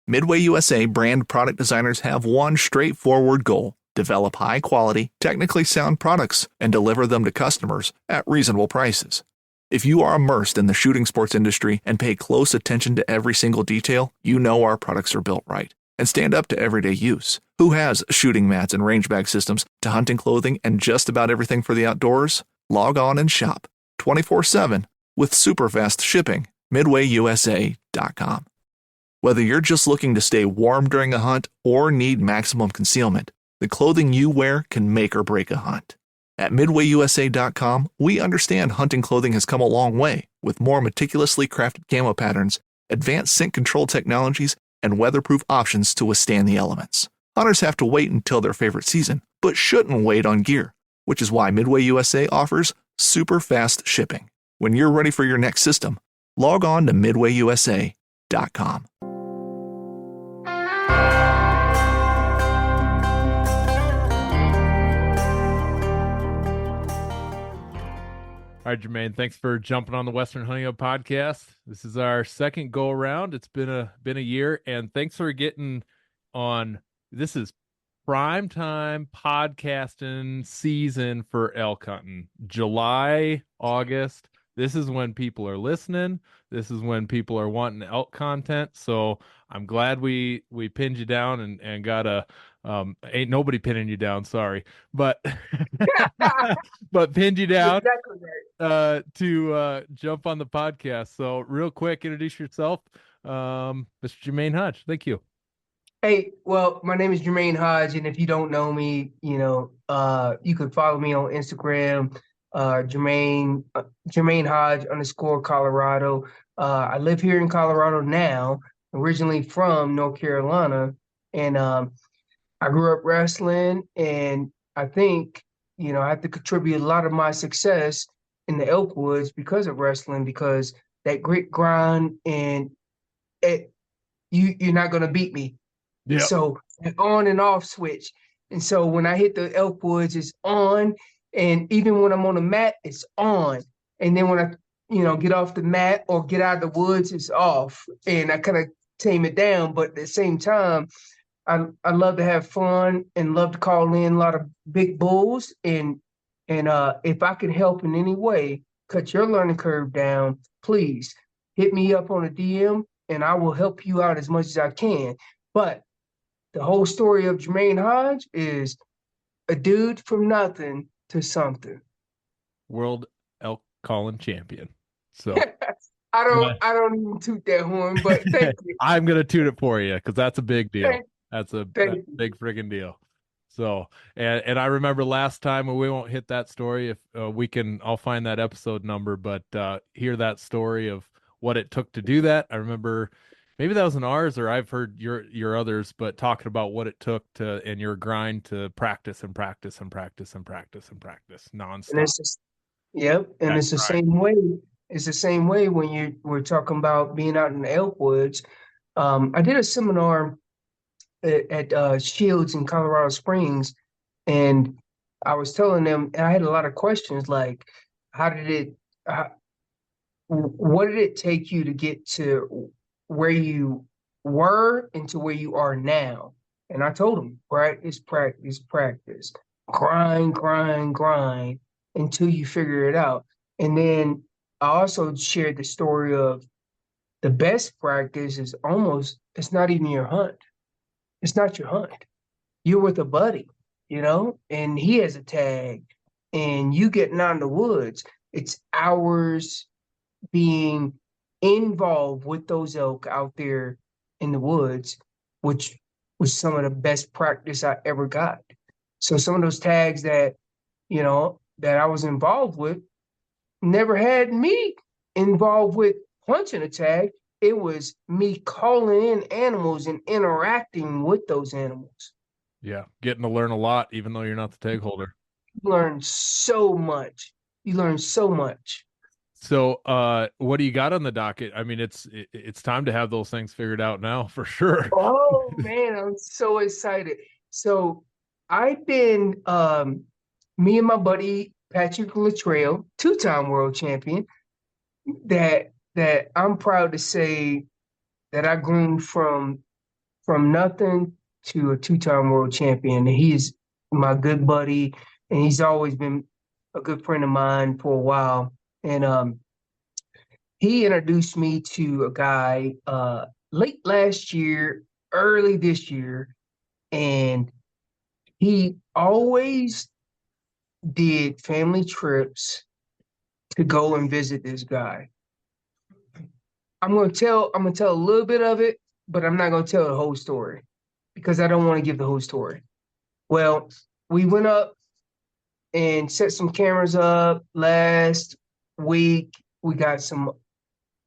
Midway USA brand product designers have one straightforward goal: develop high-quality, technically sound products and deliver them to customers at reasonable prices. If you are immersed in the shooting sports industry and pay close attention to every single detail, you know our products are built right and stand up to everyday use. Who has shooting mats and range bag systems to hunting clothing and just about everything for the outdoors? Log on and shop 24/7 with super fast shipping. MidwayUSA.com. Whether you're just looking to stay warm during a hunt or need maximum concealment, the clothing you wear can make or break a hunt. At MidwayUSA.com, we understand hunting clothing has come a long way with more meticulously crafted camo patterns, advanced scent control technologies, and weatherproof options to withstand the elements. Hunters have to wait until their favorite season, but shouldn't wait on gear, which is why Midway USA offers super fast shipping. When you're ready for your next system, log on to MidwayUSA.com. All right, Jermaine, thanks for jumping on the Western Hunting Hub podcast. This is our second go around. It's been a year, and thanks for getting on. This is prime time podcasting season for elk hunting. July, August. This is when people are listening. This is when people are wanting elk content. So I'm glad we pinned you down and got a ain't nobody pinning you down, sorry. But but pinned you down. Exactly right. To jump on the podcast. So real quick, introduce yourself. Mr. Jermaine Hodge. Thank you. Hey, well, my name is Jermaine Hodge, and if you don't know me, you could follow me on Instagram, Jermaine Hodge _Colorado. I live here in Colorado now, originally from North Carolina, and I grew up wrestling, and I think, I have to contribute a lot of my success in the elk woods because of wrestling, because that grit grind, and you're not going to beat me. Yeah. So an on and off switch. And so when I hit the elk woods, it's on. And even when I'm on the mat, it's on. And then when I, get off the mat or get out of the woods, it's off. And I kind of tame it down. But at the same time, I love to have fun and love to call in a lot of big bulls. And if I can help in any way, cut your learning curve down, please hit me up on a DM and I will help you out as much as I can. But the whole story of Jermaine Hodge is a dude from nothing to something. World elk calling champion. So I don't even toot that horn, but thank you. I'm gonna toot it for you because that's a big deal. That's a big friggin' deal. So and I remember last time, and we won't hit that story if I'll find that episode number, but hear that story of what it took to do that. I remember maybe that was in ours, or I've heard your others, but talking about what it took to in your grind to practice and practice and practice and practice and practice nonstop. And it's the same way. It's the same way when we're talking about being out in the elk woods. I did a seminar at Shields in Colorado Springs, and I was telling them, and I had a lot of questions like, what did it take you to get to where you were and to where you are now? And I told them, practice, grind until you figure it out. And then I also shared the story of the best practice is it's not even your hunt. It's not your hunt. You're with a buddy, and he has a tag and you getting out in the woods. It's hours being involved with those elk out there in the woods, which was some of the best practice I ever got. So some of those tags that I was involved with never had me involved with punching a tag. It was me calling in animals and interacting with those animals. Yeah, getting to learn a lot, even though you're not the tag holder. You learn so much. So, what do you got on the docket? I mean, it's time to have those things figured out now, for sure. Oh man, I'm so excited. So, I've been me and my buddy Patrick Latrell, 2-time world champion, that I'm proud to say that I groomed from from nothing to a two-time world champion. And he is my good buddy, and he's always been a good friend of mine for a while. And he introduced me to a guy late last year, early this year, and he always did family trips to go and visit this guy. I'm gonna tell a little bit of it, but I'm not gonna tell the whole story because I don't want to give the whole story. Well, we went up and set some cameras up last week. We got some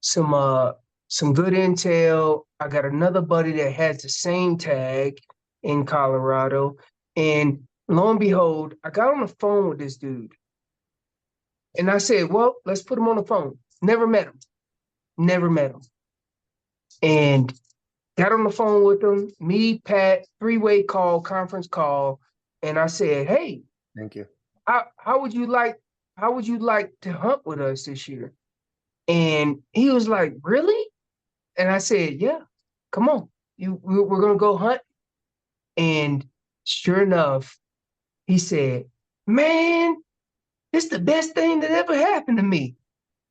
good intel. I got another buddy that has the same tag in Colorado, and lo and behold, I got on the phone with this dude, and I said, "Well, let's put him on the phone." Never met him, and got on the phone with him. Me, Pat, three-way call, conference call, and I said, "Hey, thank you. How would you like to hunt with us this year?" And he was like, "Really?" And I said, "Yeah, come on. We're gonna go hunt." And sure enough, he said, "Man, this is the best thing that ever happened to me."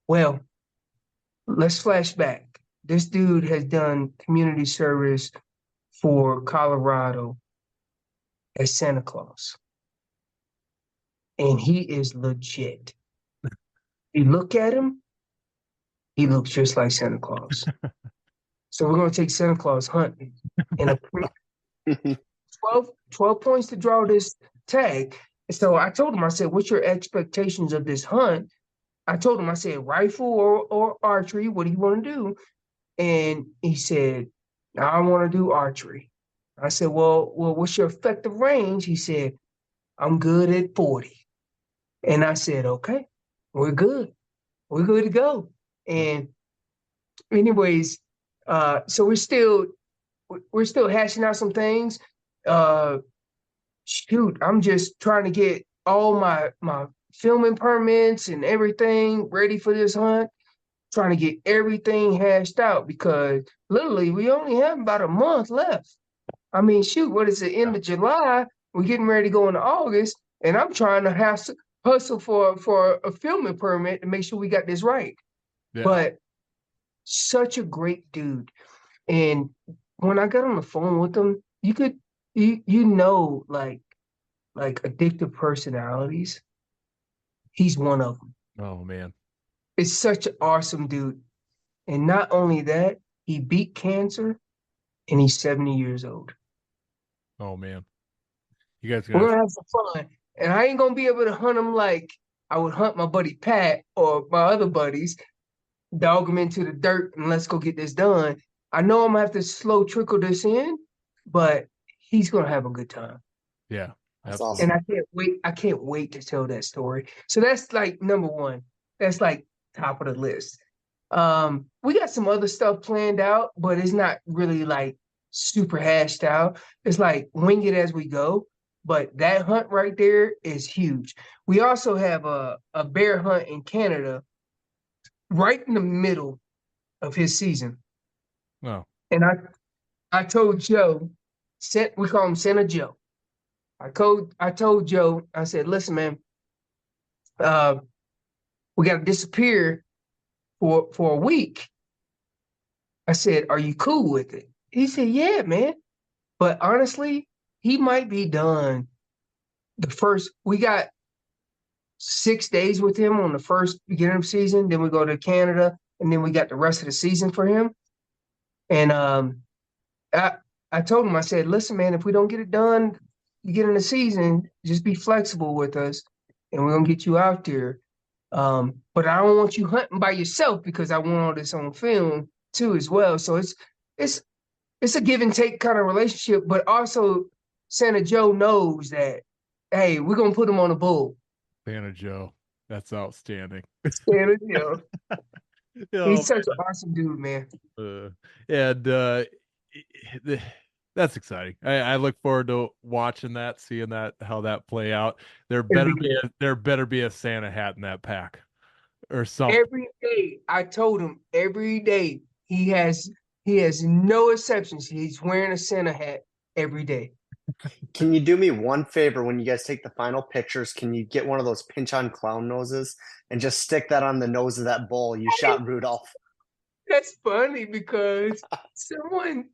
Well, let's flash back. This dude has done community service for Colorado as Santa Claus. And he is legit. You look at him, he looks just like Santa Claus. So we're going to take Santa Claus hunting. And 12 points to draw this tag. And so I told him, I said, "What's your expectations of this hunt?" I told him, I said, "Rifle or archery, what do you want to do?" And he said, "I want to do archery." I said, well, what's your effective range? He said, "I'm good at 40. And I said, "Okay, we're good. We're good to go." And anyways, so we're still hashing out some things. Shoot, I'm just trying to get all my filming permits and everything ready for this hunt, trying to get everything hashed out because literally we only have about a month left. I mean, shoot, what is the end of July? We're getting ready to go into August, and I'm trying to hustle for a filming permit to make sure we got this right. Yeah. But such a great dude. And when I got on the phone with him, you know, like addictive personalities. He's one of them. Oh man. It's such an awesome dude. And not only that, he beat cancer and he's 70 years old. Oh man. You guys We're gonna have some fun. And I ain't gonna be able to hunt him like I would hunt my buddy Pat or my other buddies, dog him into the dirt and let's go get this done. I know I'm gonna have to slow trickle this in, but he's gonna have a good time. Yeah. That's absolutely. awesome. And I can't wait to tell that story. So that's like number one. That's like top of the list. We got some other stuff planned out, but it's not really like super hashed out. It's like wing it as we go. But that hunt right there is huge. We also have a bear hunt in Canada right in the middle of his season. Oh. And I told Joe, we call him Santa Joe. I told Joe, I said, "Listen, man, we got to disappear for a week." I said, "Are you cool with it?" He said, "Yeah, man." But honestly, he might be done we got 6 days with him on the first beginning of season. Then we go to Canada, and then we got the rest of the season for him. And I told him, I said, "Listen, man, if we don't get it done beginning of the season, just be flexible with us, and we're gonna get you out there. But I don't want you hunting by yourself because I want all this on film too as well." So it's a give and take kind of relationship, but also Santa Joe knows that, hey, we're gonna put him on a bull. Santa Joe. That's outstanding. Santa Joe. Oh, He's such an awesome dude, man. That's exciting. I look forward to watching that, seeing how that play out. There better be a Santa hat in that pack or something. Every day, I told him every day he has He has no exceptions. He's wearing a Santa hat every day. Can you do me one favor when you guys take the final pictures? Can you get one of those pinch-on clown noses and just stick that on the nose of that bull you shot Rudolph? That's funny because someone,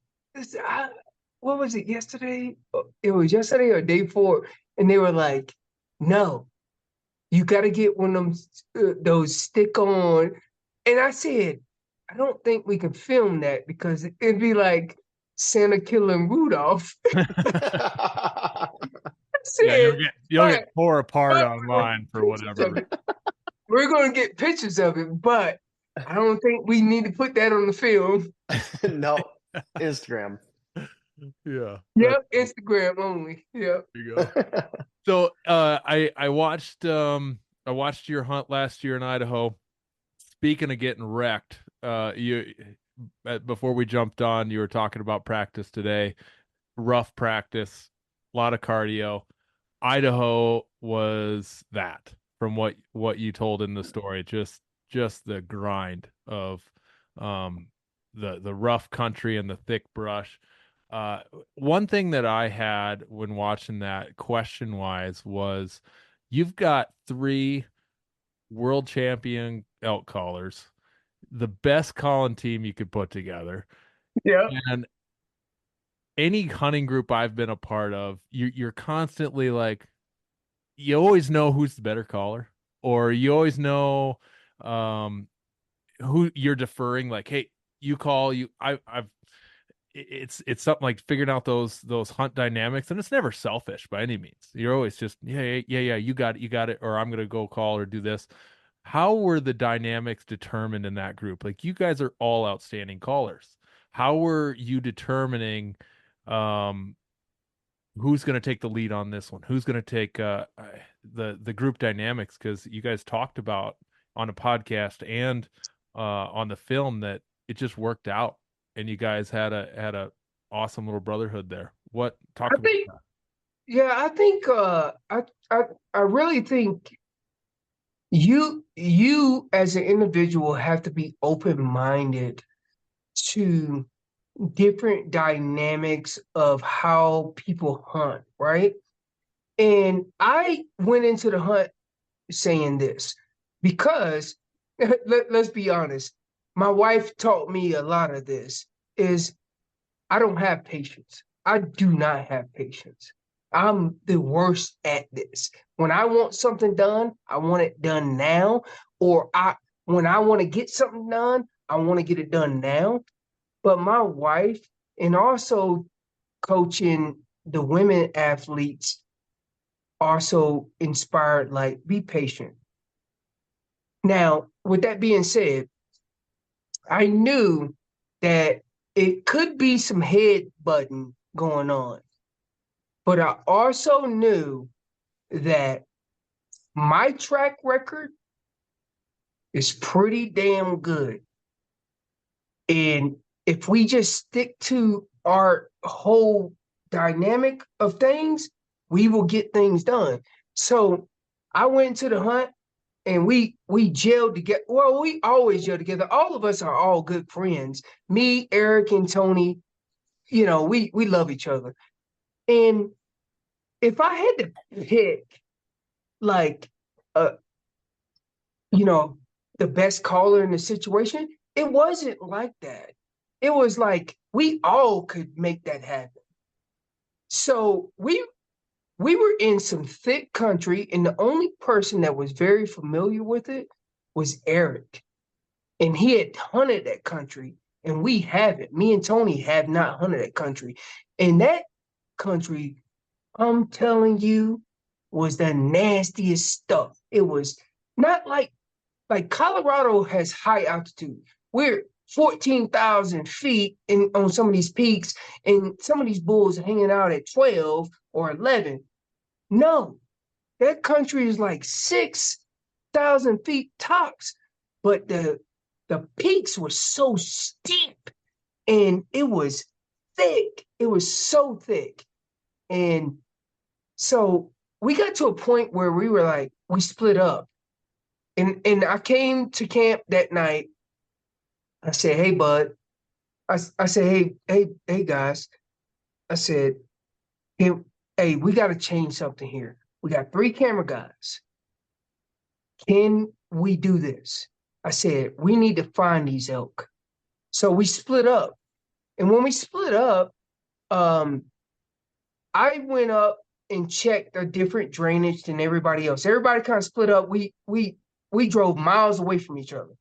what was it yesterday? It was yesterday or day before, and they were like, "No, you got to get one of them those stick-on." And I said, "I don't think we can film that because it'd be like Santa killing Rudolph." I Yeah, said, you'll get tore apart but online for whatever. we're going to get pictures of it, but I don't think we need to put that on the film. No, Instagram. Yeah. Yep, Instagram only. Yep. There you go. So I watched your hunt last year in Idaho. Speaking of getting wrecked, before we jumped on, you were talking about practice today. Rough practice, a lot of cardio. Idaho was that, from what you told in the story, just the grind of the rough country and the thick brush. One thing that I had when watching that, question wise, was you've got 3 world champion elk callers, the best calling team you could put together. Yeah. And any hunting group I've been a part of, you're constantly like, you always know who's the better caller, or you always know who you're deferring. Like, hey, you call you. It's something like figuring out those hunt dynamics, and it's never selfish by any means. You're always just yeah, you got it, or I'm gonna go call or do this. How were the dynamics determined in that group? Like, you guys are all outstanding callers. How were you determining who's going to take the lead on this one? Who's going to take the group dynamics? Because you guys talked about on a podcast and on the film that it just worked out, and you guys had a awesome little brotherhood there. What talk I about think, that? yeah, I think I really think you as an individual have to be open-minded to different dynamics of how people hunt, right? And I went into the hunt saying this because let's be honest, my wife taught me a lot of this is I don't have patience. I do not have patience. I'm the worst at this. When I want something done, I want it done now. Or when I want to get something done, I want to get it done now. But my wife, and also coaching the women athletes, also inspired, like, be patient. Now, with that being said, I knew that it could be some head button going on. But I also knew that my track record is pretty damn good. And if we just stick to our whole dynamic of things, we will get things done. So I went to the hunt and we gelled together. Well, we always gel together. All of us are all good friends. Me, Eric, and Tony, we love each other. And if I had to pick, like, the best caller in the situation, it wasn't like that. It was like we all could make that happen. So we were in some thick country, and the only person that was very familiar with it was Eric. And he had hunted that country, and we haven't. Me and Tony have not hunted that country. And that country, I'm telling you, was the nastiest stuff. It was not like Colorado has high altitude. We're 14,000 feet on some of these peaks, and some of these bulls hanging out at 12 or 11. No, that country is like 6,000 feet tops, but the peaks were so steep, and it was thick. It was so thick. And so we got to a point where we were like, we split up. And I came to camp that night. I said, hey, bud, I said, hey guys, I said, hey, we got to change something here. We got 3 camera guys. Can we do this? I said, we need to find these elk. So we split up. And when we split up, I went up and checked a different drainage than everybody else. Everybody kind of split up. We drove miles away from each other.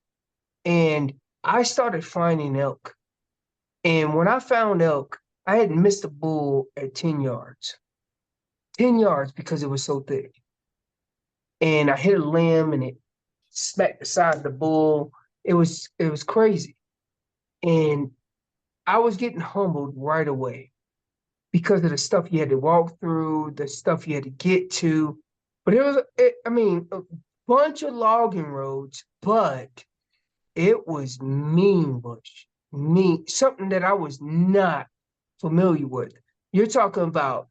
And I started finding elk. And when I found elk, I had missed a bull at 10 yards. 10 yards because it was so thick. And I hit a limb and it smacked the side of the bull. It was crazy. And I was getting humbled right away because of the stuff you had to walk through, the stuff you had to get to. But I mean, a bunch of logging roads, but it was mean bush, something that I was not familiar with. You're talking about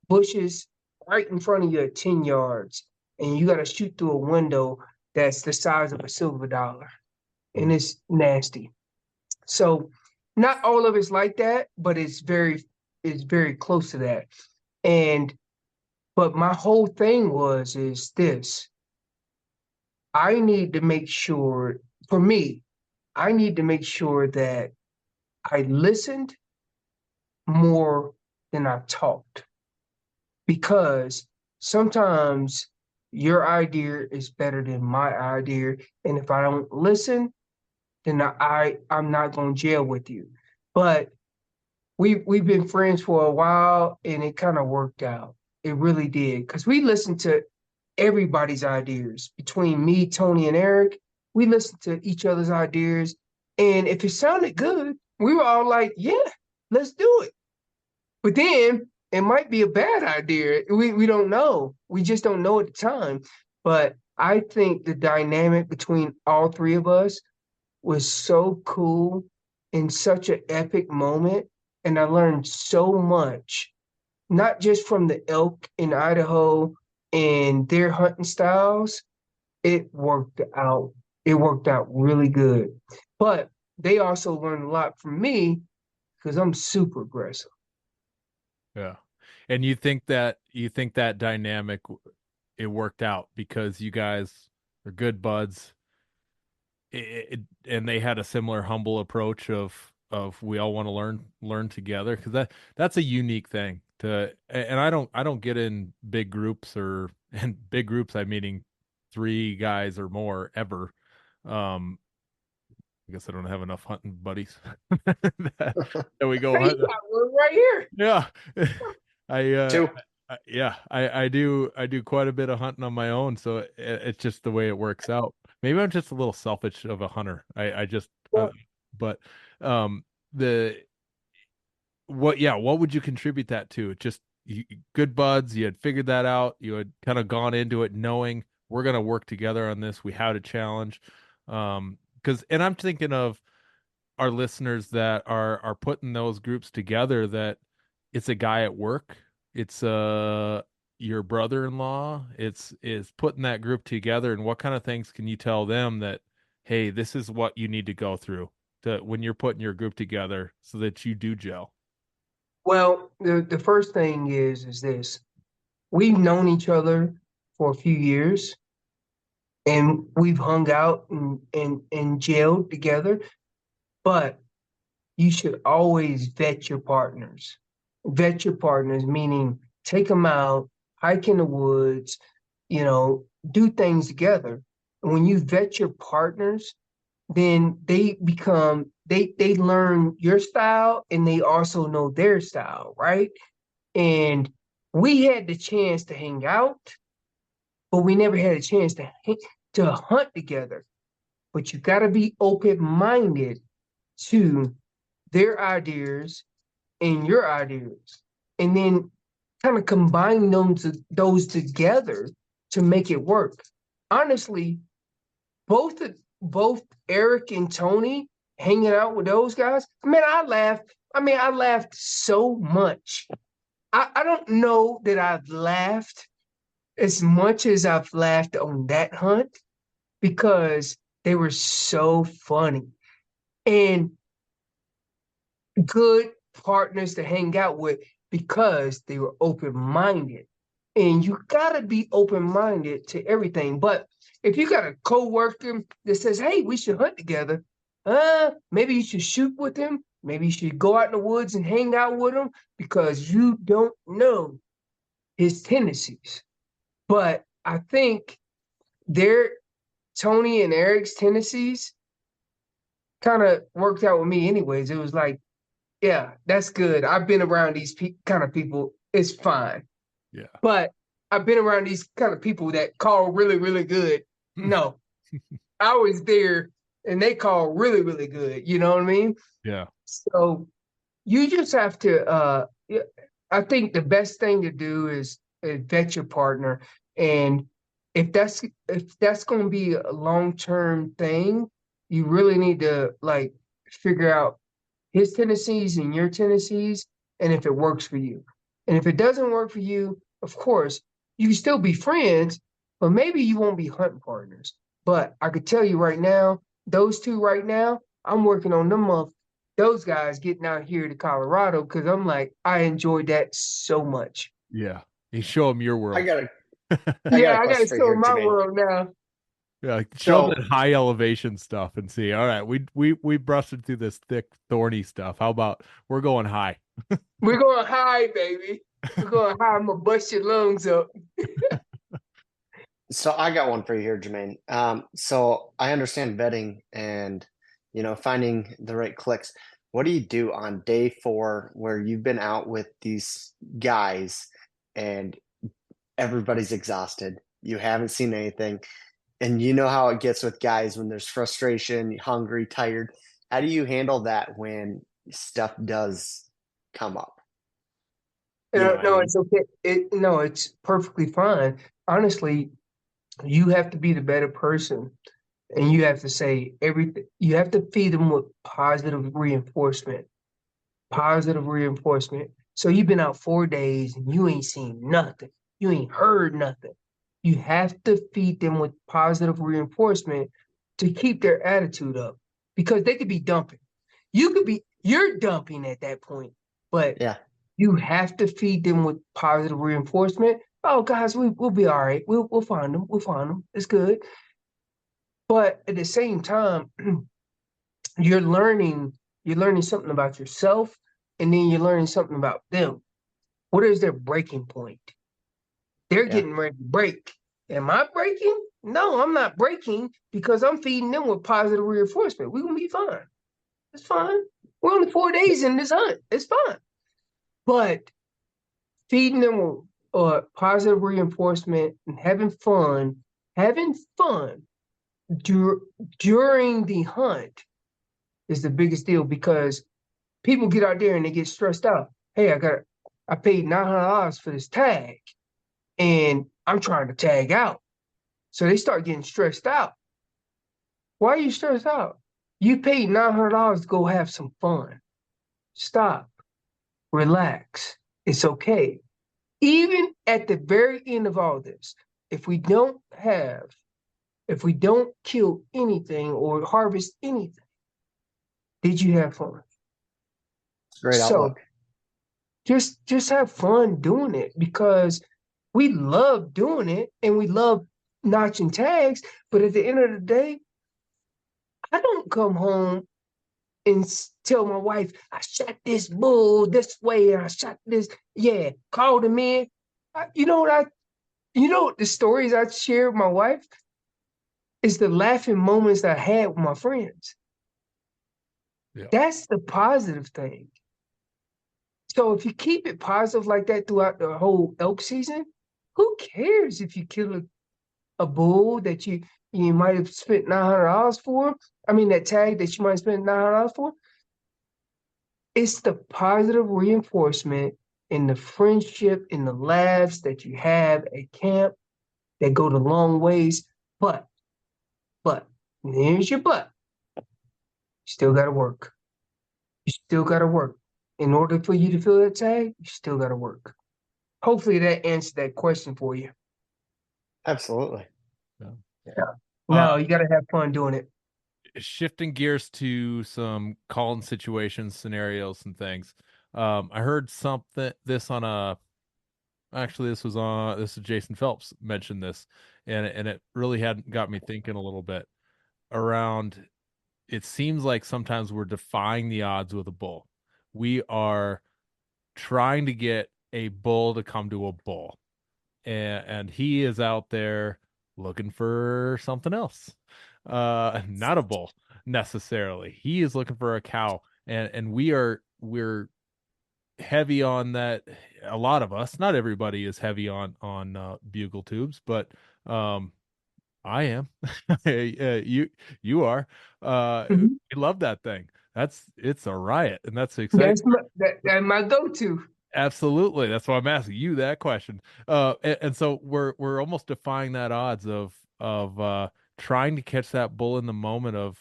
bushes right in front of you at 10 yards, and you got to shoot through a window that's the size of a silver dollar, and it's nasty. So not all of it's like that, but it's very close to that. But my whole thing is this. I need to make sure, for me, I need to make sure that I listened more than I talked. Because sometimes your idea is better than my idea. And if I don't listen, then I'm not going to jail with you. But we've been friends for a while, and it kind of worked out. It really did, because we listened to everybody's ideas. Between me, Tony, and Eric, we listened to each other's ideas, and if it sounded good, we were all like, "Yeah, let's do it." But then it might be a bad idea. We don't know. We just don't know at the time. But I think the dynamic between all 3 of us was so cool and such an epic moment. And I learned so much, not just from the elk in Idaho and their hunting styles. It worked out. It worked out really good. But they also learned a lot from me because I'm super aggressive. Yeah. And you think that dynamic, it worked out because you guys are good buds. And they had a similar humble approach of we all want to learn together, because that's a unique thing and I don't get in big groups, or in big groups I'm meaning 3 guys or more ever. I guess I don't have enough hunting buddies that, that we go Hey, hunt. you got one right here. Yeah. I 2. yeah, I do quite a bit of hunting on my own, so it's just the way it works out. Maybe I'm just a little selfish of a hunter. I just but the what would you contribute that to? Just good buds, you had figured that out, you had kind of gone into it knowing we're going to work together on this. We had a challenge. Because and I'm thinking of our listeners that are putting those groups together, that it's a guy at work, it's your brother-in-law, it's is putting that group together, and what kind of things can you tell them that, hey, this is what you need to go through when you're putting your group together so that you do gel? Well, the first thing is this. We've known each other for a few years, and we've hung out and jailed together, but you should always vet your partners. Vet your partners, meaning take them out, hike in the woods, do things together. And when you vet your partners, then they learn your style, and they also know their style, right? And we had the chance to hang out, but we never had a chance to hunt together. But you got to be open-minded to their ideas and your ideas, and then kind of combine those together to make it work. Honestly, both Eric and Tony hanging out with those guys, man, I laughed. I laughed so much. I don't know that I've laughed as much as I've laughed on that hunt, because they were so funny. And good partners to hang out with because they were open-minded. And you gotta be open-minded to everything. But if you got a coworker that says, "Hey, we should hunt together," maybe you should shoot with him. Maybe you should go out in the woods and hang out with him because you don't know his tendencies. But I think their Tony and Eric's tendencies kind of worked out with me anyways. It was like, yeah, that's good. I've been around these kind of people. It's fine. Yeah. But I've been around these kind of people that call really, really good. No, I was there and they call really, really good. You know what I mean? Yeah. So you just have to, I think the best thing to do is vet your partner. And if that's going to be a long-term thing, you really need to like figure out his tendencies and your tendencies, and if it works for you. And if it doesn't work for you, of course, you can still be friends, but maybe you won't be hunting partners. But I could tell you right now, those two right now, I'm working on them those guys getting out here to Colorado because I'm like, I enjoyed that so much. Yeah. You show them your world. I got a I got question to for you show here, my Jermaine. world now. Yeah, show them So- that high elevation stuff and see. All right, we busted through this thick, thorny stuff. How about we're going high? We're going high, baby. We're going high. I'm going to bust your lungs up. So I got one for you here, Jermaine. So I understand vetting and finding the right clicks. What do you do on day 4 where you've been out with these guys and everybody's exhausted? You haven't seen anything, and you know how it gets with guys when there's frustration, hungry, tired. How do you handle that when stuff does come up? You know what I No, mean? it's okay. It's perfectly fine. Honestly, you have to be the better person, and you have to say everything. You have to feed them with positive reinforcement. Positive reinforcement. So you've been out 4 days and you ain't seen nothing. You ain't heard nothing. You have to feed them with positive reinforcement to keep their attitude up because they could be dumping. You're dumping at that point, but Yeah. you have to feed them with positive reinforcement. Oh, guys, we'll be all right. We'll find them. We'll find them. It's good. But at the same time, you're learning something about yourself, and then you're learning something about them. What is their breaking point? They're Yeah. getting ready to break. Am I breaking? No, I'm not breaking because I'm feeding them with positive reinforcement. We're gonna be fine. It's fine. We're only 4 days in this hunt. It's fine. But feeding them with positive reinforcement and having fun during the hunt is the biggest deal because people get out there and they get stressed out. Hey, I paid $900 for this tag and I'm trying to tag out. So they start getting stressed out. Why are you stressed out? You paid $900 to go have some fun. Stop. Relax. It's okay. Even at the very end of all this, if we don't kill anything or harvest anything, did you have fun? Great So outlook. just have fun doing it because we love doing it and we love notching tags. But at the end of the day, I don't come home and tell my wife, I shot this bull this way and I shot this. Yeah, called him in. You know what the stories I share with my wife is the laughing moments I had with my friends. Yeah. That's the positive thing. So if you keep it positive like that throughout the whole elk season, who cares if you kill a bull that you might have spent $900 for? I mean, that tag that you might have spent $900 for. It's the positive reinforcement and the friendship and the laughs that you have at camp that go the long ways. But here's your but. You still got to work. You still got to work. In order for you to fill that tag, you still got to work. Hopefully that answered that question for you. Absolutely. No, you got to have fun doing it. shifting gears to some calling situations, scenarios, and things. I heard this on a actually this is Jason Phelps mentioned this, and it really had got me thinking a little bit around. It seems like sometimes we're defying the odds with a bull. We are trying to get a bull to come to a bull, and he is out there looking for something else, not a bull necessarily. He is looking for a cow, and we're heavy on that. A lot of us, not everybody, is heavy on bugle tubes, but I am. You are. Mhm. We love that thing. It's a riot, and that's exciting. That's my go-to. Absolutely. That's why I'm asking you that question. And so we're almost defying that odds of trying to catch that bull in the moment of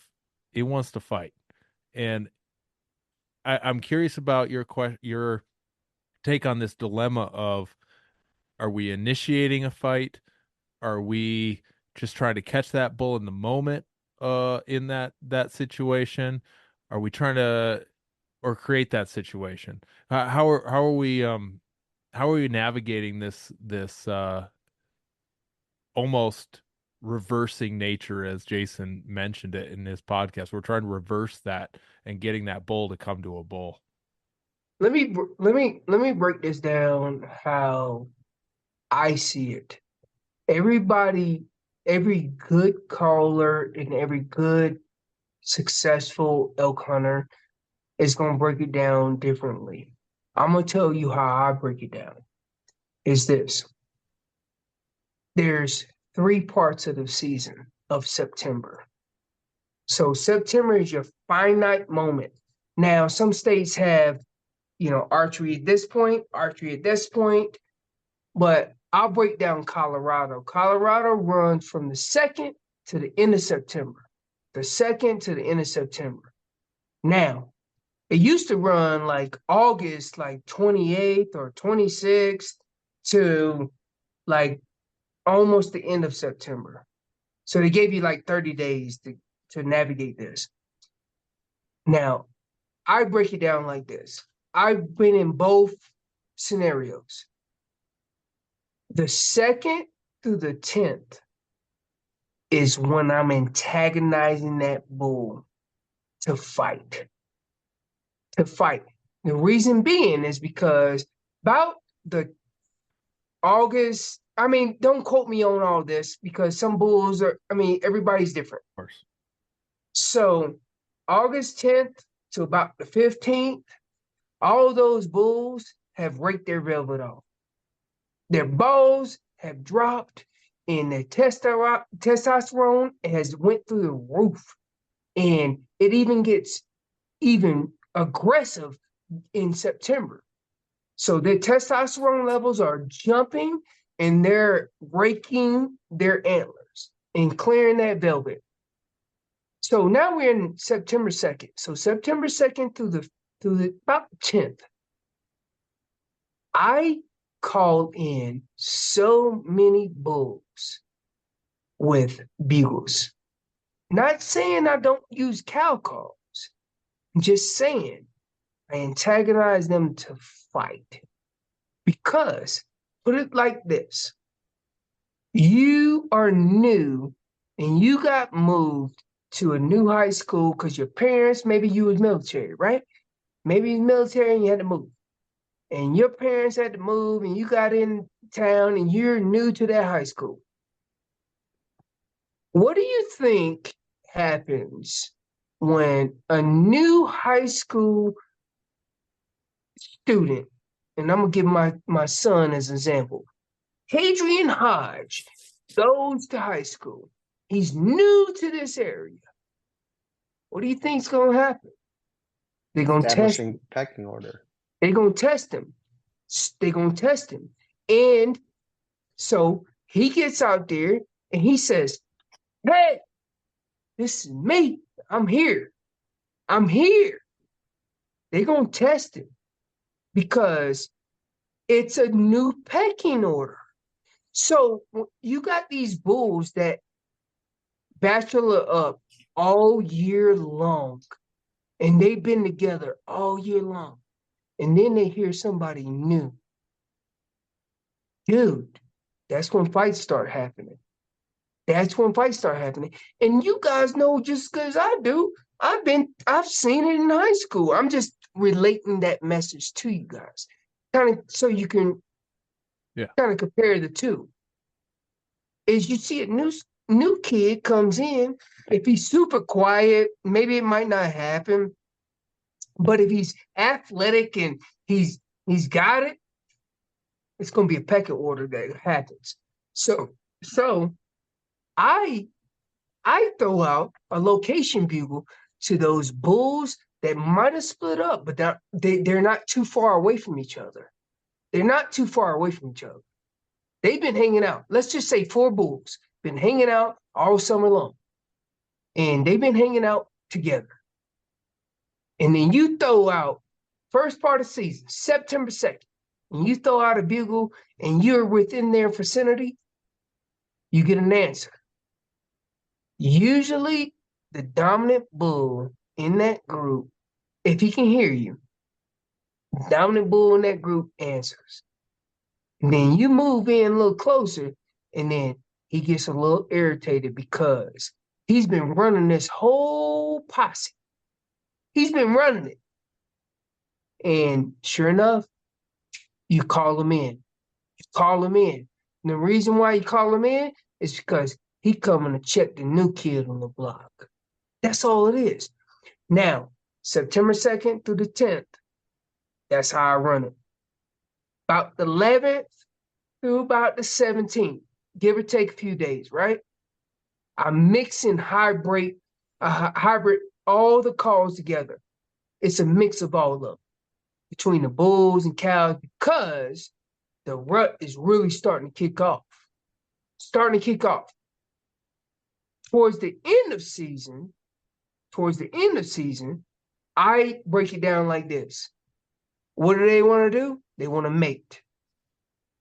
it wants to fight. And I'm curious about your take on this dilemma of, are we initiating a fight? Are we just trying to catch that bull in the moment in that situation? Are we trying to or create that situation? How are we navigating this almost reversing nature, as Jason mentioned it in his podcast? We're trying to reverse that and getting that bull to come to a bull. Let me break this down how I see it. Everybody, every good caller and every good successful elk hunter is going to break it down differently. I'm going to tell you how I break it down. Is this. There's 3 parts of the season of September. So September is your finite moment. Now, some states have, archery at this point, but I'll break down Colorado. Colorado runs from the 2nd to the end of September. The 2nd to the end of September. Now, it used to run like August, like 28th or 26th to like almost the end of September. So they gave you like 30 days to navigate this. Now, I break it down like this. I've been in both scenarios. The 2nd through the 10th is when I'm antagonizing that bull to fight. The reason being is because about the August, don't quote me on all this because some bulls everybody's different. Of course. So August 10th to about the 15th, all those bulls have raked their velvet off. Their balls have dropped and their testosterone has went through the roof. And it even gets even aggressive in September. So their testosterone levels are jumping and they're raking their antlers and clearing that velvet. So now we're in September 2nd. So September 2nd through the about 10th. I called in so many bulls with bugles. Not saying I don't use cow calls. I'm just saying I antagonize them to fight. Because, put it like this, you are new and you got moved to a new high school because your parents, maybe you was military, right? Maybe you was military and you had to move. And your parents had to move and you got in town and you're new to that high school. What do you think happens when a new high school student, and I'm going to give my son as an example, Hadrian Hodge goes to high school. He's new to this area. What do you think's going to happen? They're going to test him. Establishing pecking order. They're going to test him. They're going to test him. And so he gets out there and he says, hey, this is me. I'm here. I'm here. They're going to test him because it's a new pecking order. So you got these bulls that bachelor up all year long, and they've been together all year long, and then they hear somebody new. Dude, that's when fights start happening. That's when fights start happening. And you guys know just as I do, I've seen it in high school. I'm just relating that message to you guys. Kind of so you can kind of compare the two. Is you see a new kid comes in, if he's super quiet, maybe it might not happen. But if he's athletic and he's got it, it's gonna be a pecking order that happens. So I throw out a location bugle to those bulls that might have split up, but they're not too far away from each other. They're not too far away from each other. They've been hanging out. Let's just say 4 bulls been hanging out all summer long. And they've been hanging out together. And then you throw out first part of season, September 2nd, and you throw out a bugle and you're within their vicinity, you get an answer. Usually the dominant bull in that group, if he can hear you, the dominant bull in that group answers. And then you move in a little closer, and then he gets a little irritated because he's been running this whole posse. He's been running it. And sure enough, you call him in. You call him in. And the reason why you call him in is because he coming to check the new kid on the block. That's all it is. Now, September 2nd through the 10th, that's how I run it. About the 11th through about the 17th, give or take a few days, right? I'm mixing hybrid all the calls together. It's a mix of all of them between the bulls and cows because the rut is really starting to kick off. Towards the end of season, I break it down like this. What do they want to do? They want to mate.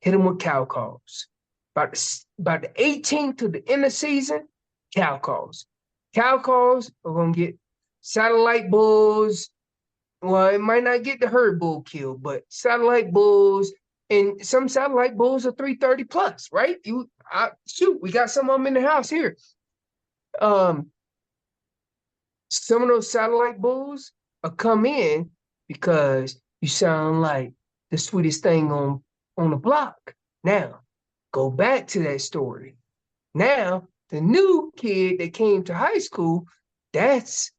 Hit them with cow calls. About the 18th to the end of season, cow calls. Cow calls are going to get satellite bulls. Well, it might not get the herd bull killed, but satellite bulls, and some satellite bulls are 330 plus, right? We got some of them in the house here. Some of those satellite bulls will come in because you sound like the sweetest thing on the block. Now, go back to that story. Now, the new kid that came to high school, that's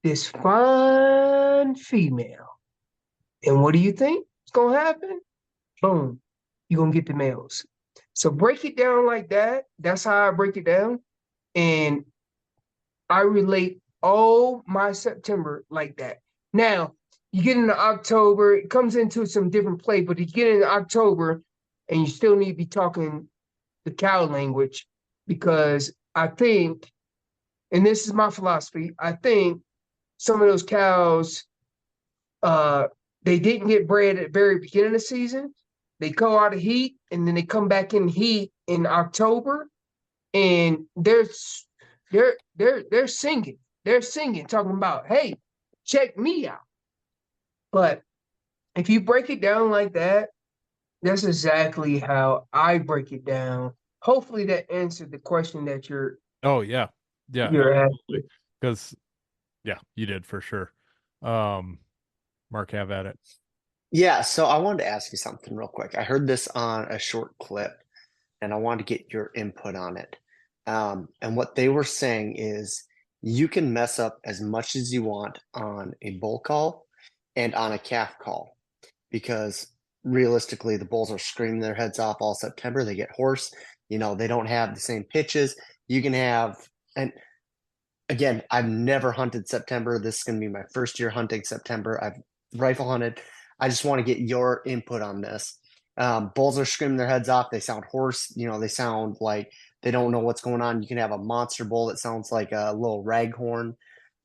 this fine female. And what do you think is going to happen? Boom, you're going to get the males. So break it down like that. That's how I break it down. And I relate all my September like that. Now, you get into October, it comes into some different play, but you get into October and you still need to be talking the cow language because I think, and this is my philosophy, I think some of those cows, they didn't get bred at the very beginning of the season. They go out of heat and then they come back in heat in October and they're singing. They're singing, talking about, hey, check me out. But if you break it down like that, that's exactly how I break it down. Hopefully that answered the question that you're. Oh yeah, you're absolutely. Because you did for sure. Mark, have at it. Yeah, so I wanted to ask you something real quick. I heard this on a short clip, and I wanted to get your input on it. And what they were saying is you can mess up as much as you want on a bull call and on a calf call because realistically the bulls are screaming their heads off all September. They get hoarse. They don't have the same pitches. You can have, and again, I've never hunted September. This is going to be my first year hunting September. I've rifle hunted. I just want to get your input on this. Bulls are screaming their heads off. They sound hoarse. They sound like they don't know what's going on. You can have a monster bull that sounds like a little raghorn.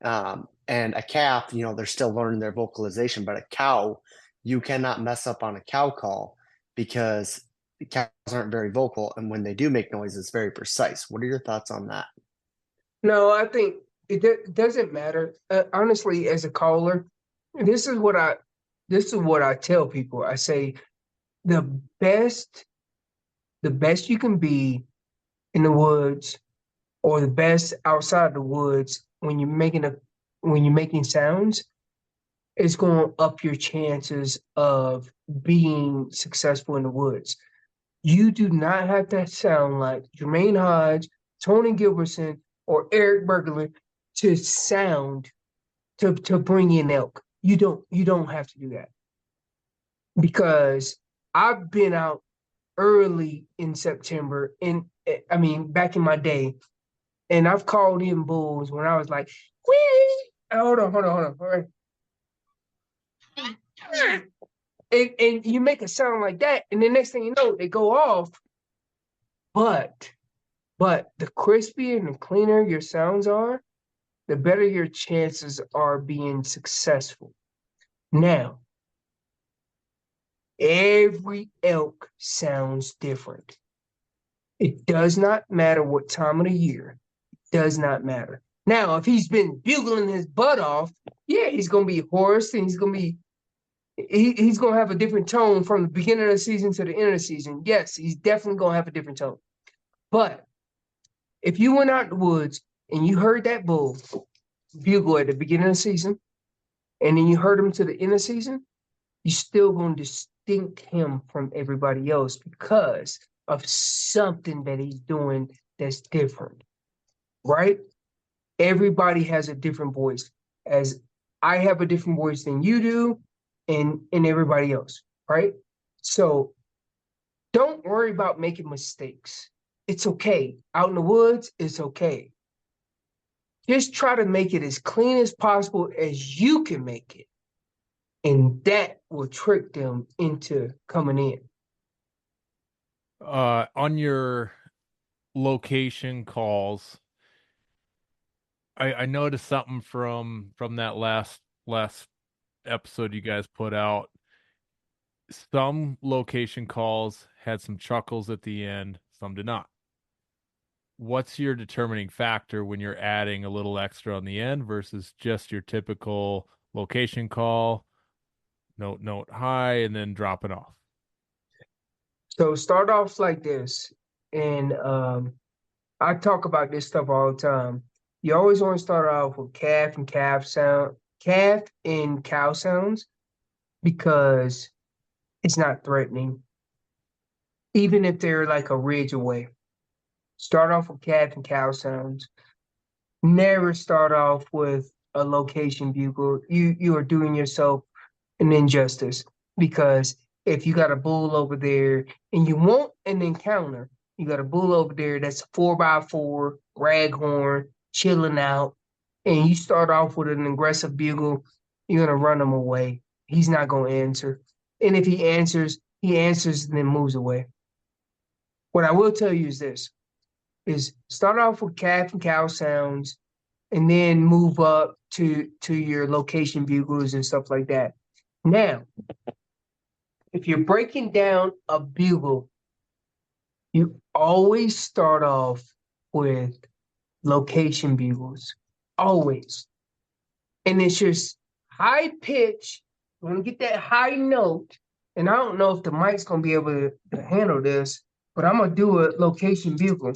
And a calf, they're still learning their vocalization, but a cow, you cannot mess up on a cow call because the cows aren't very vocal. And when they do make noise, it's very precise. What are your thoughts on that? No, I think doesn't matter. Honestly, as a caller, this is what I tell people. I say the best you can be in the woods, or the best outside the woods when you're making sounds, is going to up your chances of being successful in the woods. You do not have to sound like Jermaine Hodge, Tony Gilbertson, or Eric Bergler to sound to bring in elk. You don't have to do that, because I've been out early in September, and I mean back in my day, and I've called in bulls when I was like, wee. Hold on. All right. And you make a sound like that, and the next thing you know, they go off. But the crispier and the cleaner your sounds are, the better your chances are being successful. Now, every elk sounds different. It does not matter what time of the year. It does not matter. Now, if he's been bugling his butt off, yeah, he's gonna be hoarse, and he's gonna have a different tone from the beginning of the season to the end of the season. Yes, he's definitely gonna have a different tone. But if you went out in the woods and you heard that bull bugle at the beginning of the season, and then you heard him to the end of the season, you're still going to distinct him from everybody else because of something that he's doing that's different, right? Everybody has a different voice, as I have a different voice than you do, and everybody else, right? So don't worry about making mistakes. It's okay. Out in the woods, it's okay. Just try to make it as clean as possible as you can make it. And that will trick them into coming in. On your location calls, I noticed something from that last episode you guys put out. Some location calls had some chuckles at the end, some did not. What's your determining factor when you're adding a little extra on the end versus just your typical location call, note high, and then drop it off? So start off like this. And I talk about this stuff all the time. You always want to start off with calf and cow sounds, because it's not threatening. Even if they're like a ridge away. Start off with calf and cow sounds. Never start off with a location bugle. You are doing yourself an injustice, because if you got a bull over there and you want an encounter, you got a bull over there that's 4x4, raghorn, chilling out, and you start off with an aggressive bugle, you're gonna run him away. He's not gonna answer. And if he answers and then moves away. What I will tell you is this: is start off with calf and cow sounds, and then move up to your location bugles and stuff like that. Now, if you're breaking down a bugle, you always start off with location bugles. Always. And it's just high pitch. You want to get that high note. And I don't know if the mic's going to be able to handle this, but I'm going to do a location bugle.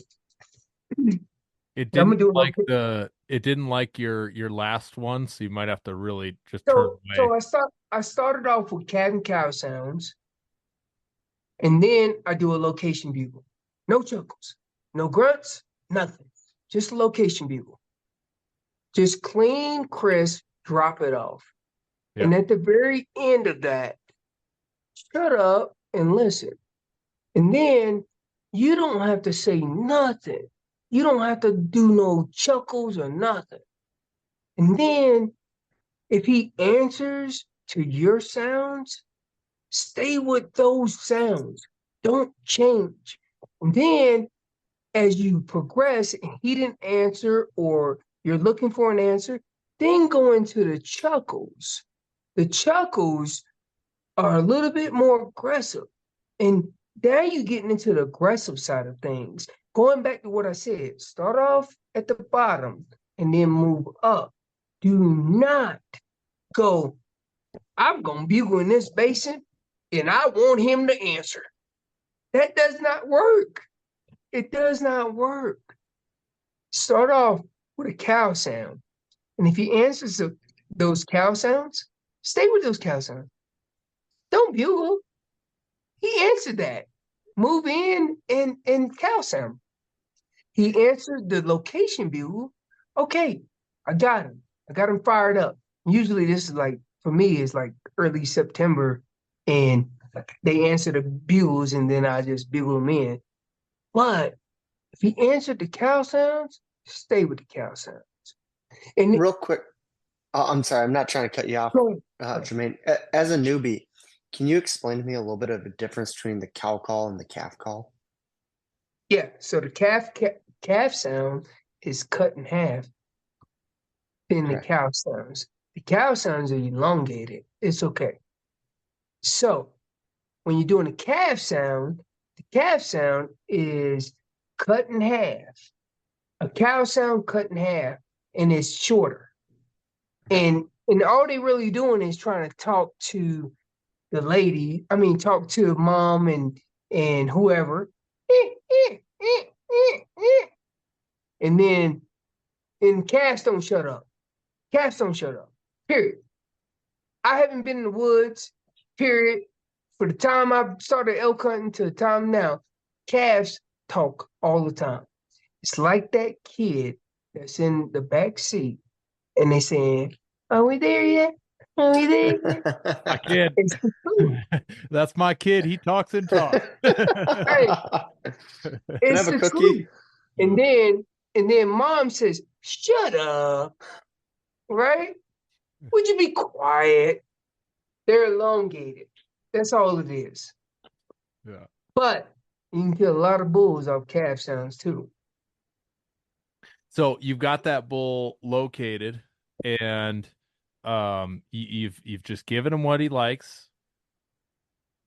It I'm gonna didn't do like it didn't like your last one, so you might have to really just turn So away. I started off with cat and cow sounds, and then I do a location bugle. No chuckles, no grunts, nothing. Just a location bugle. Just clean, crisp, drop it off. Yeah. And at the very end of that, shut up and listen. And then you don't have to say nothing. You don't have to do no chuckles or nothing. And then if he answers to your sounds, stay with those sounds. Don't change. And then as you progress and he didn't answer, or you're looking for an answer, then go into the chuckles. The chuckles are a little bit more aggressive. And now you're getting into the aggressive side of things. Going back to what I said, start off at the bottom. and then move up. Do not go, I'm going to bugle in this basin and I want him to answer. That does not work. It does not work. Start off with a cow sound. And if he answers those cow sounds, stay with those cow sounds. Don't bugle. He answered that. Move in and cow sound. He answered the location bugle. Okay, I got him. I got him fired up. Usually this is like, for me, it's like early September and they answer the bugles and then I just bugle them in. But if he answered the cow sounds, stay with the cow sounds. And Real quick, I'm sorry, I'm not trying to cut you off, Jermaine. As a newbie, can you explain to me a little bit of the difference between the cow call and the calf call? yeah, so the calf sound is cut in half. Then the cow sounds. The cow sounds are elongated. It's okay. So when you're doing the calf sound is cut in half. A cow sound cut in half, and it's shorter. And all they really doing is trying to talk to the lady. I mean, talk to mom and whoever. And then, calves don't shut up. Calves don't shut up. Period. I haven't been in the woods. Period. For the time I started elk hunting to the time now, calves talk all the time. It's like that kid that's in the back seat and they saying, "Are we there yet? Are we there yet?" My kid. It's the truth. That's my kid. He talks and talks. Hey, Can I it's have a the cookie? truth. And then mom says, "Shut up." Right? Would you be quiet? They're elongated. That's all it is. Yeah. But you can kill a lot of bulls off calf sounds too. So you've got that bull located, and you've just given him what he likes.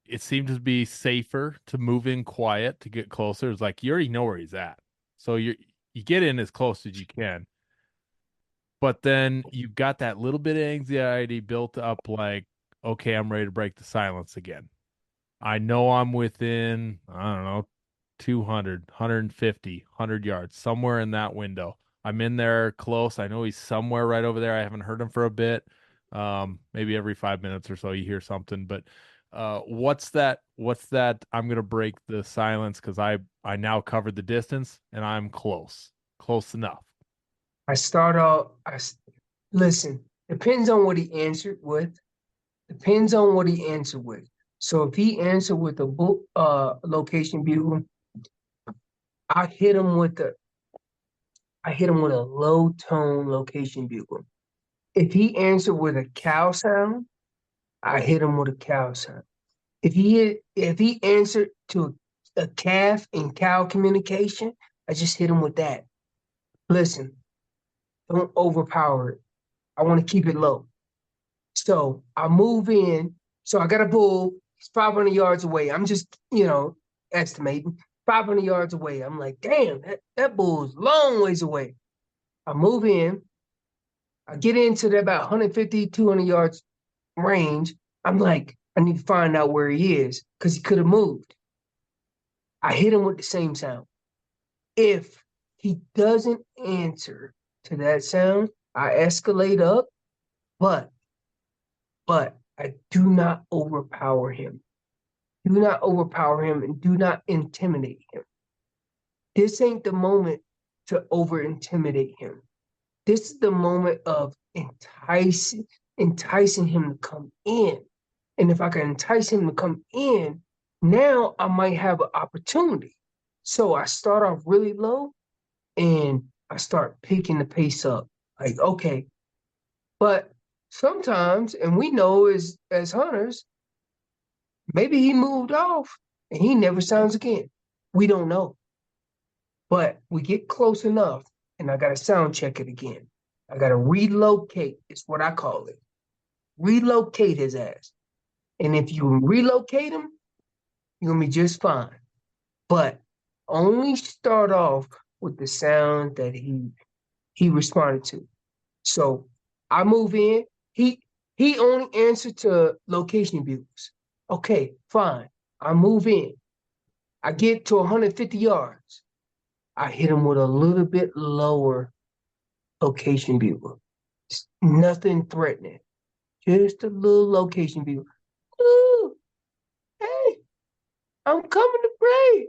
It seems to be safer to move in quiet to get closer. It's like you already know where he's at, so you get in as close as you can. But then you've got that little bit of anxiety built up, like, okay, I'm ready to break the silence again. I know I'm within, I don't know, 200, 150, 100 yards, somewhere in that window. I'm in there close. I know he's somewhere right over there. I haven't heard him for a bit. Maybe every 5 minutes or so you hear something. But what's that? I'm going to break the silence because I now covered the distance and I'm close enough. I start out, listen, depends on what he answered with. So if he answered with a location bugle, I hit him with a low tone location bugle. If he answered with a cow sound, I hit him with a cow sound. If he answered to a calf and cow communication, I just hit him with that. Listen, don't overpower it. I want to keep it low. So I move in. So I got a bull. He's 500 yards away. I'm just, estimating 500 yards away. I'm like, damn, that bull's long ways away. I move in. I get into the about 150, 200 yards range. I'm like, I need to find out where he is because he could have moved. I hit him with the same sound. If he doesn't answer to that sound, I escalate up, but I do not overpower him. Do not overpower him and do not intimidate him. This ain't the moment to over-intimidate him. This is the moment of enticing him to come in. And if I can entice him to come in, now I might have an opportunity. So I start off really low and I start picking the pace up. Like, okay. But sometimes, and we know as hunters, maybe he moved off and he never sounds again. We don't know. But we get close enough and I got to sound check it again. I got to relocate, is what I call it. Relocate his ass. And if you relocate him, you're going to be just fine. But only start off with the sound that he he responded to. So I move in. He only answered to location bugles. Okay, fine. I move in. I get to 150 yards. I hit him with a little bit lower location bugle. Nothing threatening. Just a little location bugle. Ooh, hey, I'm coming to play.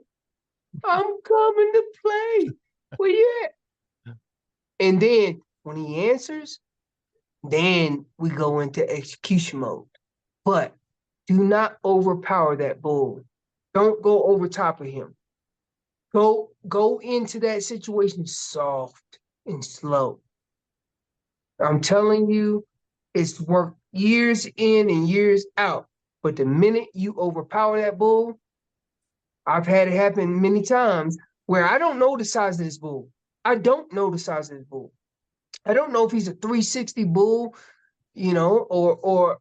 I'm coming to play. Where you at? And then when he answers, then we go into execution mode. But do not overpower that bull. Don't go over top of him. Go into that situation soft and slow. I'm telling you, it's worked years in and years out. But the minute you overpower that bull, I've had it happen many times where I don't know the size of this bull. I don't know the size of this bull. I don't know if he's a 360 bull, or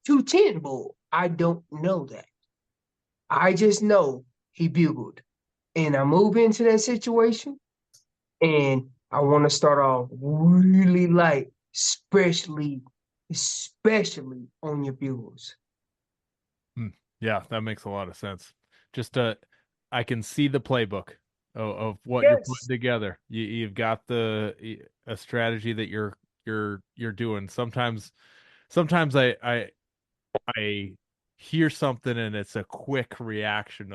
210 bull. I don't know that. I just know he bugled. And I move into that situation and I want to start off really light, especially on your bugles. Yeah, that makes a lot of sense. Just I can see the playbook of what you're Yes. putting together. You've got a strategy that you're doing. Sometimes I hear something and it's a quick reaction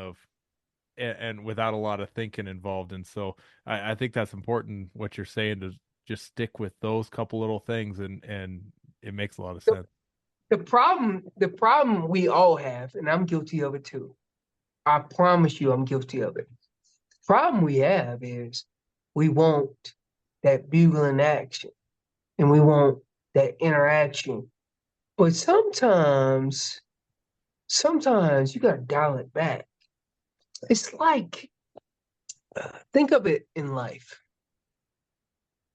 and without a lot of thinking involved. And so I think that's important what you're saying, to just stick with those couple little things, and it makes a lot of sense. The problem we all have, and I'm guilty of it too. I promise you I'm guilty of it. The problem we have is we want that bugling action and we want that interaction. But sometimes you gotta dial it back. It's like, think of it in life.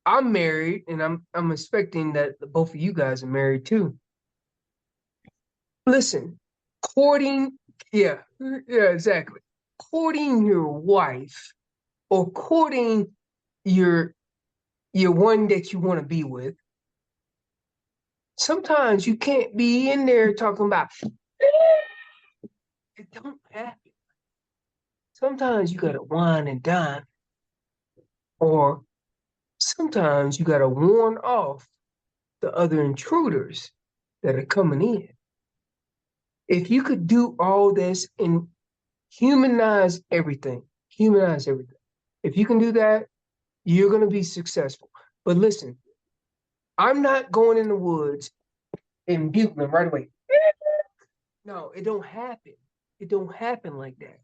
I'm married, and I'm expecting that both of you guys are married too. Listen, courting, yeah, exactly. Courting your wife or courting your one that you want to be with. Sometimes you can't be in there talking about it don't happen. Sometimes you gotta wine and dine, or sometimes you gotta warn off the other intruders that are coming in. If you could do all this and humanize everything, If you can do that, you're going to be successful. But listen, I'm not going in the woods and bugling right away. No, it don't happen. It don't happen like that.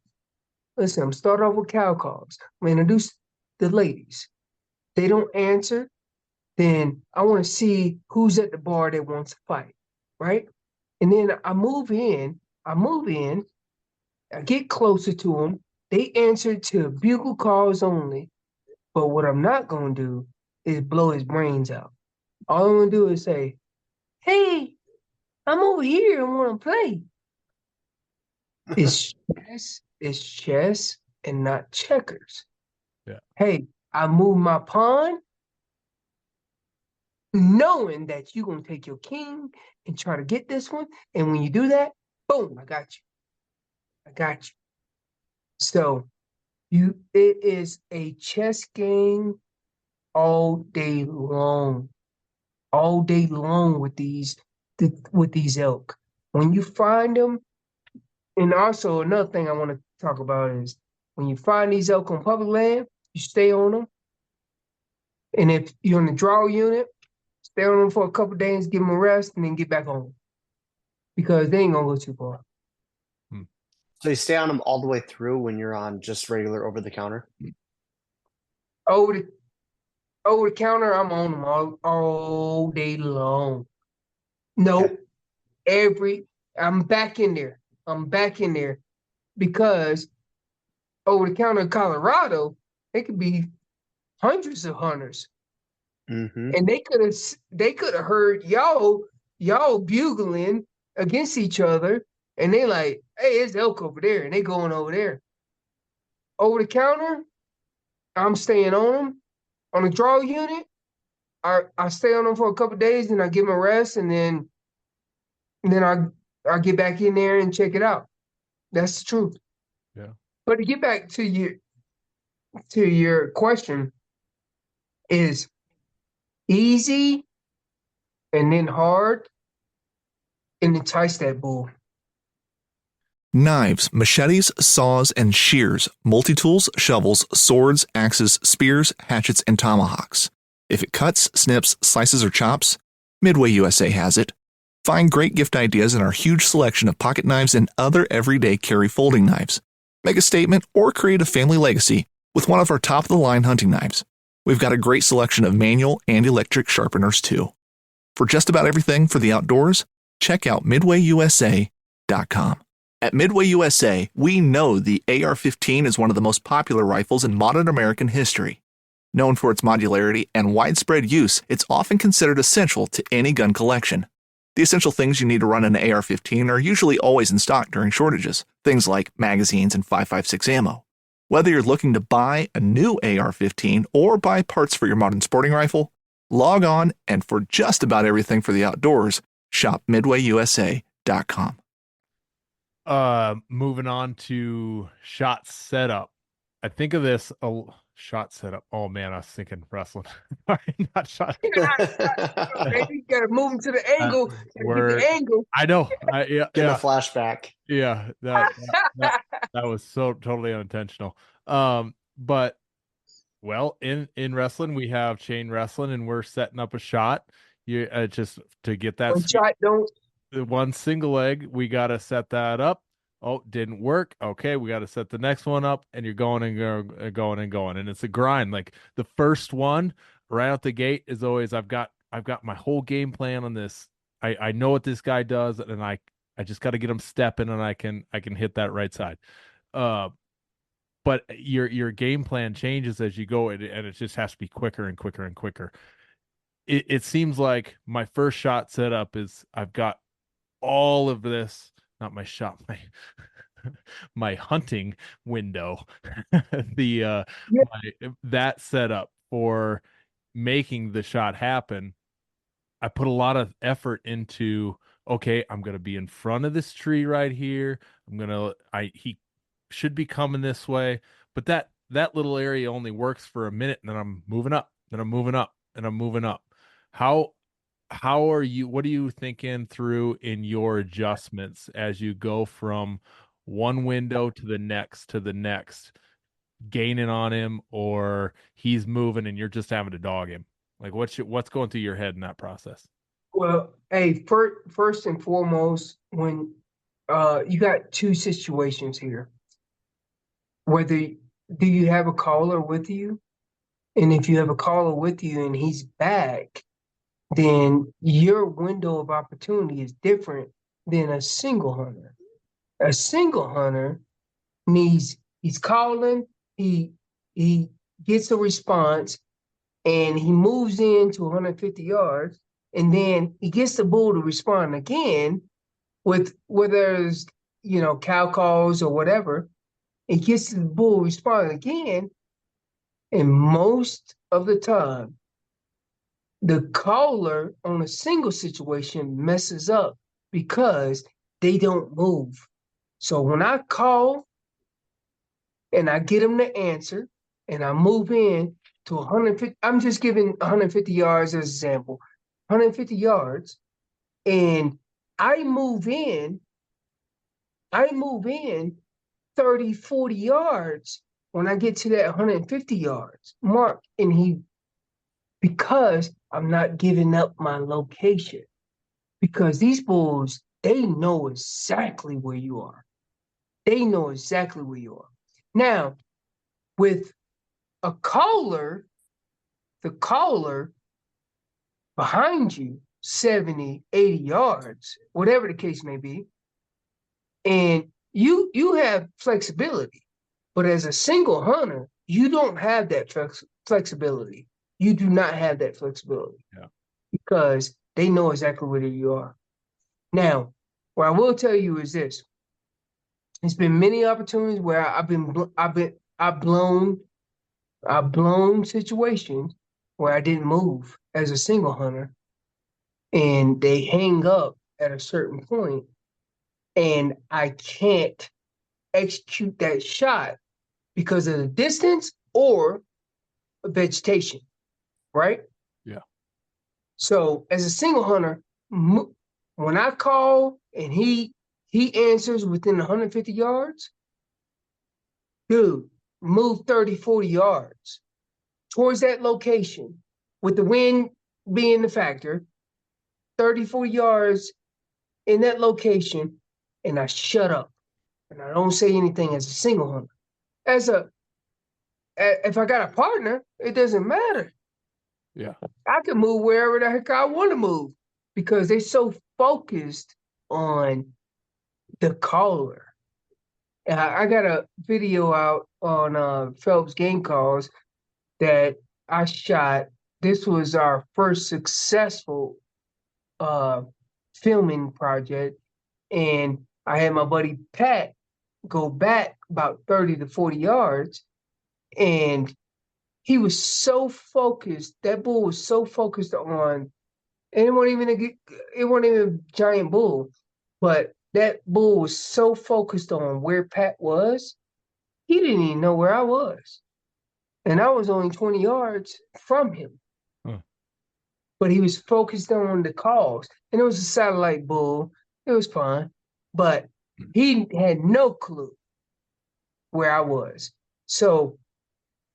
Listen, I'm starting off with cow calls. I'm going to introduce the ladies. They don't answer, then I want to see who's at the bar that wants to fight, right? And then I move in, I get closer to them. They answer to bugle calls only. But what I'm not going to do is blow his brains out. All I'm going to do is say, hey, I'm over here and want to play. It's chess and not checkers. Yeah. Hey, I moved my pawn knowing that you're going to take your king and try to get this one. And when you do that, boom, I got you. So it is a chess game all day long with these elk. When you find them, and also another thing I want to talk about is when you find these elk on public land, you stay on them. And if you're in the draw unit, stay on them for a couple days, give them a rest, and then get back on them. Because they ain't gonna go too far. So you stay on them all the way through when you're on just regular over the counter? Over the counter, I'm on them all day long. Nope. I'm back in there. Because over the counter in Colorado, it could be hundreds of hunters. Mm-hmm. And they could have heard y'all bugling against each other, and they like, hey, it's elk over there, and they going over there. Over the counter, I'm staying on them on a draw unit, I stay on them for a couple of days and I give them a rest, and then I get back in there and check it out. That's the truth. Yeah. But to get back to your question, is easy and then hard and entice that bull. Knives, machetes, saws, and shears, multi-tools, shovels, swords, axes, spears, hatchets, and tomahawks. If it cuts, snips, slices, or chops, Midway USA has it. Find great gift ideas in our huge selection of pocket knives and other everyday carry folding knives. Make a statement or create a family legacy with one of our top-of-the-line hunting knives. We've got a great selection of manual and electric sharpeners, too. For just about everything for the outdoors, check out MidwayUSA.com. At Midway USA, we know the AR-15 is one of the most popular rifles in modern American history. Known for its modularity and widespread use, it's often considered essential to any gun collection. The essential things you need to run an AR-15 are usually always in stock during shortages, things like magazines and 5.56 ammo. Whether you're looking to buy a new AR-15 or buy parts for your modern sporting rifle, log on and for just about everything for the outdoors, shop MidwayUSA.com. Moving on to shot setup. I think of this shot setup. Oh man, I was thinking wrestling. Sorry, not shot. Baby, you gotta move him to the angle. Get the angle. I know. Get a flashback. Yeah, that was so totally unintentional. But well, in wrestling we have chain wrestling, and we're setting up a shot. You just to get that shot. Don't. The one single leg, we got to set that up. Oh, didn't work. Okay, we got to set the next one up, and you're going and going and going, and it's a grind. Like the first one right out the gate is always I've got my whole game plan on this. I know what this guy does, and I just got to get him stepping, and I can hit that right side. But your game plan changes as you go, and it just has to be quicker and quicker and quicker. It seems like my first shot setup is I've got all of this, not my shot, my hunting window, that setup for making the shot happen. I put a lot of effort into, okay, I'm going to be in front of this tree right here. He should be coming this way, but that little area only works for a minute, and then I'm moving up, then I'm moving up, and I'm moving up. What are you thinking through in your adjustments as you go from one window to the next, gaining on him, or he's moving and you're just having to dog him? Like what's going through your head in that process? Well, hey, first and foremost, when you got two situations here. Whether do you have a caller with you? And if you have a caller with you and he's back, then your window of opportunity is different than a single hunter. A single hunter he's calling, he gets a response, and he moves into 150 yards, and then he gets the bull to respond again with whether it's cow calls or whatever. He gets the bull responding again, and most of the time, the caller on a single situation messes up because they don't move. So when I call and I get them to answer and I move in to 150, I'm just giving 150 yards as an example, 150 yards, and I move in 30, 40 yards when I get to that 150 yards mark, because I'm not giving up my location, because these bulls, they know exactly where you are. They know exactly where you are. Now, with a caller, the caller behind you, 70, 80 yards, whatever the case may be, and you have flexibility, but as a single hunter, you don't have that flexibility. You do not have that flexibility. Yeah. Because they know exactly where you are. Now, what I will tell you is this: there's been many opportunities where I've blown situations where I didn't move as a single hunter, and they hang up at a certain point, and I can't execute that shot because of the distance or vegetation, right? Yeah. So as a single hunter, when I call and he answers within 150 yards, dude, move 30, 40 yards towards that location with the wind being the factor, 30, 40 yards in that location, and I shut up and I don't say anything as a single hunter. If I got a partner, it doesn't matter. Yeah. I can move wherever the heck I want to move because they're so focused on the caller. I got a video out on Phelps Game Calls that I shot. This was our first successful filming project, and I had my buddy Pat go back about 30 to 40 yards, and he was so focused. That bull was so focused on, and it wasn't even a giant bull, but that bull was so focused on where Pat was, he didn't even know where I was. And I was only 20 yards from him. Huh. But he was focused on the calls. And it was a satellite bull. It was fine. But he had no clue where I was. So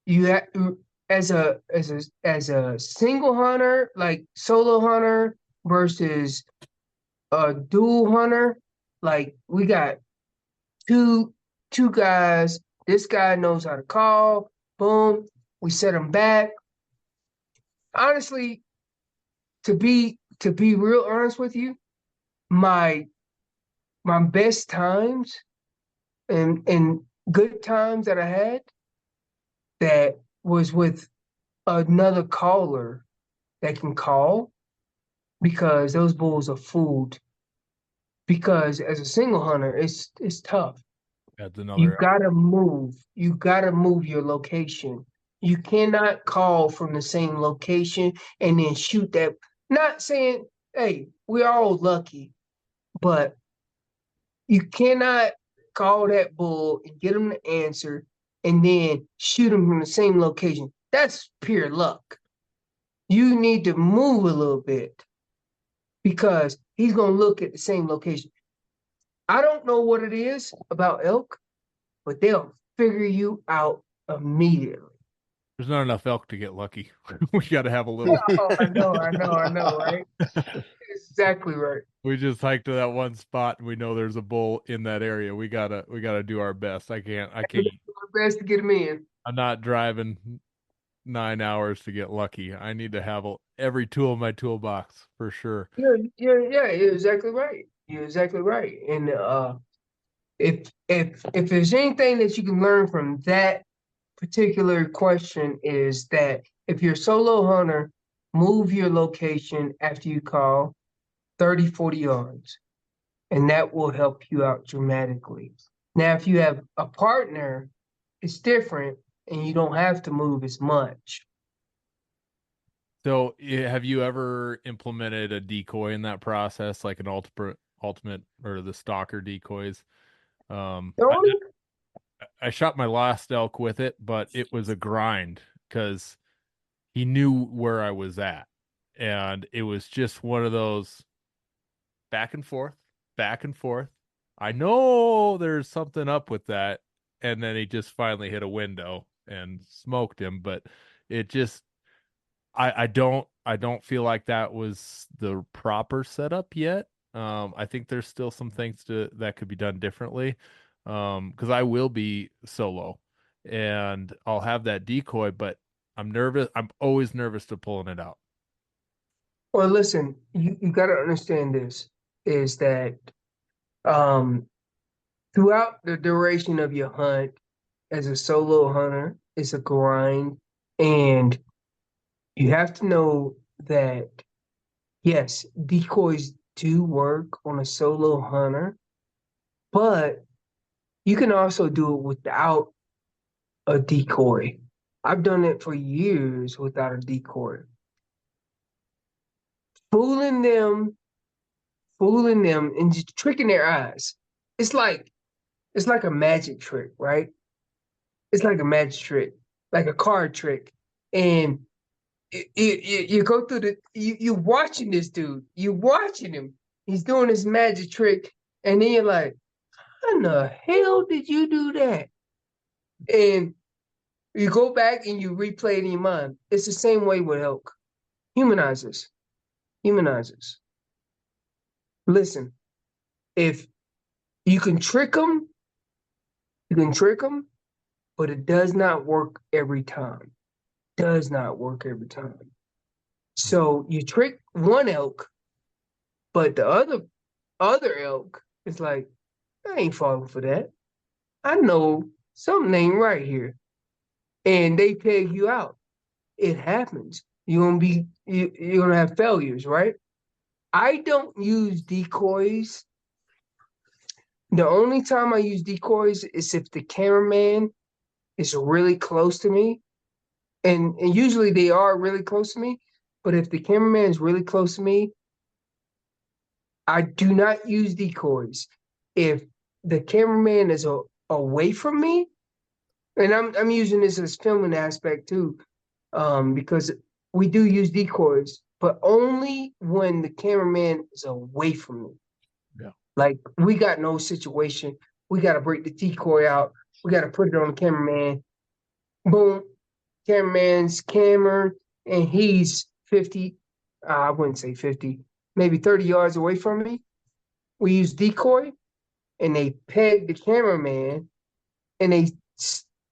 you have, as a single hunter, like solo hunter versus a dual hunter, like we got two guys. This guy knows how to call. Boom, we set him back. Honestly, to be real honest with you, my best times and good times that I had that was with another caller that can call, because those bulls are fooled. Because as a single hunter, it's tough. That's You another. gotta move. You gotta move your location. You cannot call from the same location and then shoot that. Not saying, hey, we're all lucky, but you cannot call that bull and get him to answer and then shoot him from the same location. That's pure luck. You need to move a little bit because he's gonna look at the same location. I don't know what it is about elk, but they'll figure you out immediately. There's not enough elk to get lucky. We got to have a little. Oh, I know, right? Exactly right. We just hiked to that one spot and we know there's a bull in that area. We gotta do our best. I can't. Do our best to get them in. I'm not driving 9 hours to get lucky. I need to have every tool in my toolbox for sure. Yeah, you're exactly right. You're exactly right. And if there's anything that you can learn from that particular question, is that if you're a solo hunter, move your location after you call 30, 40 yards, and that will help you out dramatically. Now, if you have a partner, it's different, and you don't have to move as much. So, have you ever implemented a decoy in that process, like an ultimate or the stalker decoys? I shot my last elk with it, but it was a grind because he knew where I was at. And it was just one of those back and forth, back and forth. I know there's something up with that. And then he just finally hit a window and smoked him. But it just, I don't feel like that was the proper setup yet. I think there's still some things that could be done differently. Because I will be solo and I'll have that decoy, but I'm nervous. I'm always nervous to pulling it out. Well, listen, you got to understand this, is that throughout the duration of your hunt as a solo hunter, it's a grind. And you have to know that, yes, decoys do work on a solo hunter, but you can also do it without a decoy. I've done it for years without a decoy. Fooling them, and just tricking their eyes. It's like a magic trick, right? It's like a magic trick, like a card trick. And you go through you're watching this dude, you're watching him. He's doing this magic trick, and then you're like, how in the hell did you do that? And you go back and you replay it in your mind. It's the same way with elk. Humanizers. Humanizers. Listen, if you can trick them, but it does not work every time. Does not work every time. So you trick one elk, but the other elk is like, I ain't falling for that. I know something ain't right here. And they peg you out. It happens. You're gonna have failures, right? I don't use decoys. The only time I use decoys is if the cameraman is really close to me. And usually they are really close to me. But if the cameraman is really close to me, I do not use decoys. If the cameraman is away from me, and I'm using this as filming aspect too, because we do use decoys, but only when the cameraman is away from me. Yeah. Like we got no situation. We got to break the decoy out. We got to put it on the cameraman. Boom, cameraman's camera, and he's 50. I wouldn't say 50, maybe 30 yards away from me. We use decoy, and they peg the cameraman, and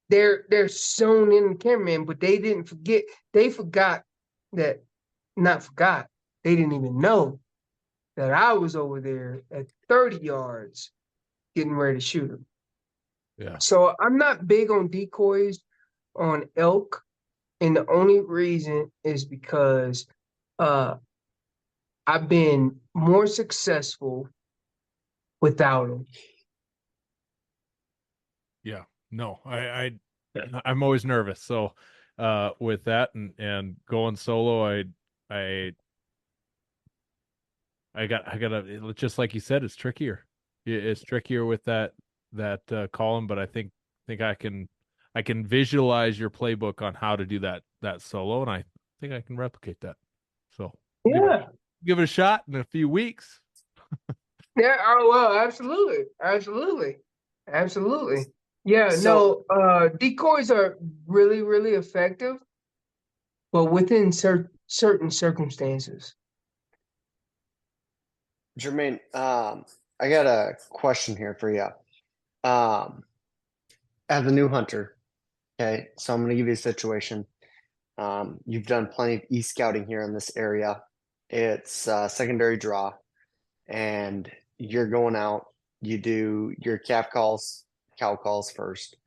they're sewn in the cameraman, but they didn't forget. They forgot that, not forgot. They didn't even know that I was over there at 30 yards getting ready to shoot him. Yeah. So I'm not big on decoys on elk, and the only reason is because I've been more successful without them. Yeah. No, I'm always nervous. So with that and going solo, I gotta, just like you said, it's trickier. It's trickier with that column, but I think I can visualize your playbook on how to do that solo, and I think I can replicate that. So Yeah. give it a shot in a few weeks. Yeah, oh well, absolutely. Yeah, So- no, decoys are really, really effective, but within certain circumstances. Jermaine, I got a question here for you. As a new hunter, okay, so I'm going to give you a situation. You've done plenty of e-scouting here in this area. It's a secondary draw, and you're going out. You do your calf calls, cow calls first.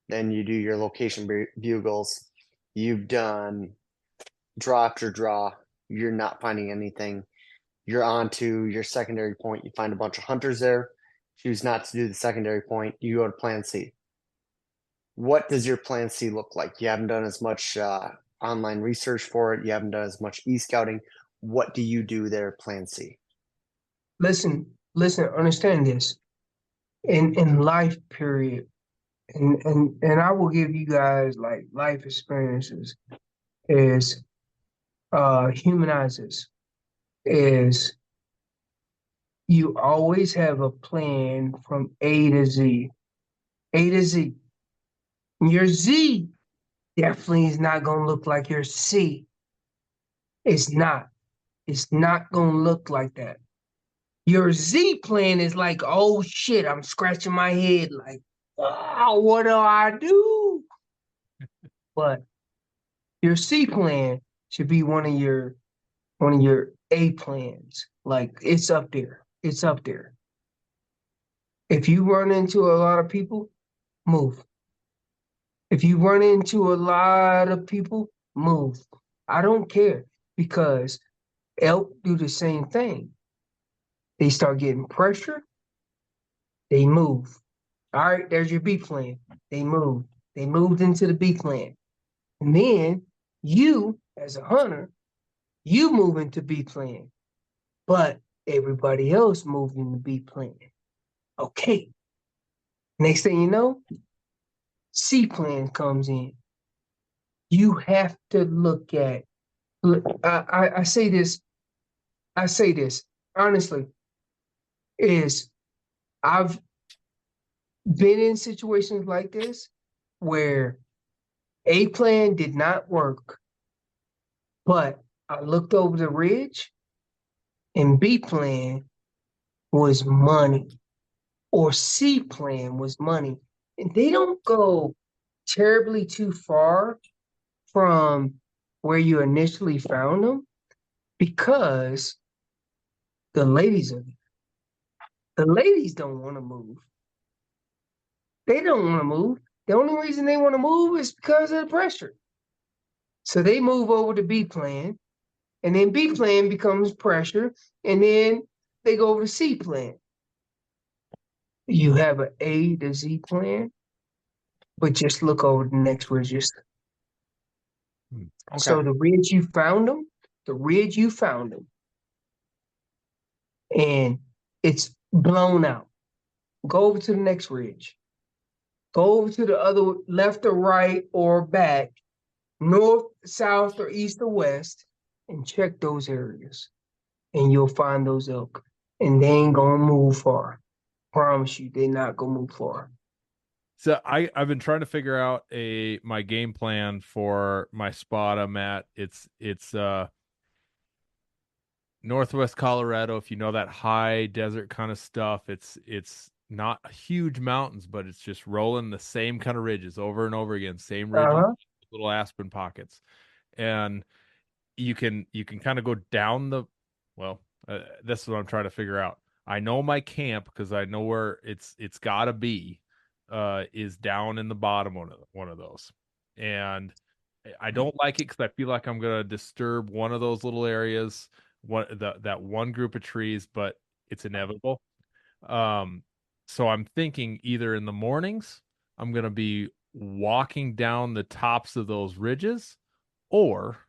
Then you do your location bugles. You've done draw after draw. You're not finding anything. You're on to your secondary point. You find a bunch of hunters there. Choose not to do the secondary point. You go to plan C. What does your plan C look like? You haven't done as much online research for it. You haven't done as much e-scouting. What do you do there, plan C? Listen, understand this. In life, period, and I will give you guys like life experiences is humanizes is you always have a plan from A to Z. A to Z. Your Z definitely is not going to look like your C. It's not. It's not going to look like that. Your Z plan is like, oh shit, I'm scratching my head like, oh, what do I do? But your C plan should be one of your A plans. Like it's up there. It's up there. If you run into a lot of people, move. If you run into a lot of people, move. I don't care because elk do the same thing. They start getting pressure, they move. All right, there's your B plan. They moved. They moved into the B plan. And then you, as a hunter, you move into B plan, but everybody else moved into B plan. Okay. Next thing you know, C plan comes in. You have to look at. I say this. I say this honestly. Is I've been in situations like this where A plan did not work, but I looked over the ridge and B plan was money or C plan was money. And they don't go terribly too far from where you initially found them because the ladies are there. The ladies don't want to move. They don't want to move. The only reason they want to move is because of the pressure. So they move over to B plan, and then B plan becomes pressure, and then they go over to C plan. You have an A to Z plan, but just look over the next register. Okay. So the ridge you found them, and it's blown out. Go over to the next ridge. Go over to the other left or right or back, north, south, or east or west, and check those areas. And you'll find those elk. And they ain't gonna move far. Promise you, they're not gonna move far. So I've been trying to figure out my game plan for my spot I'm at. It's Northwest Colorado. If you know that high desert kind of stuff, it's not huge mountains, but it's just rolling the same kind of ridges over and over again, same ridges, little aspen pockets, and you can kind of go down the. Well, this is what I'm trying to figure out. I know my camp because I know where it's got to be. Is down in the bottom of one of those, and I don't like it because I feel like I'm gonna disturb one of those little areas, that one group of trees, but it's inevitable. So I'm thinking either in the mornings I'm gonna be walking down the tops of those ridges, or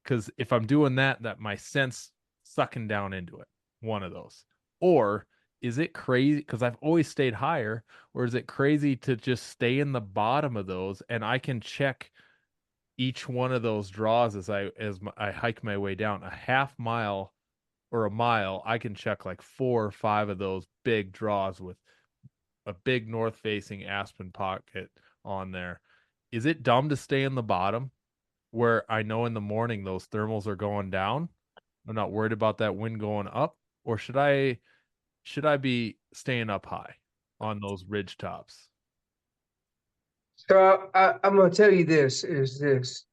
because if I'm doing that my scent's sucking down into it, one of those, or is it crazy because I've always stayed higher, or is it crazy to just stay in the bottom of those and I can check each one of those draws as I hike my way down a half mile or a mile? I can check like 4 or 5 of those big draws with a big north facing aspen pocket on there. Is it dumb to stay in the bottom where I know in the morning those thermals are going down? I'm not worried about that wind going up, or should I be staying up high on those ridge tops? So I'm gonna tell you this is this.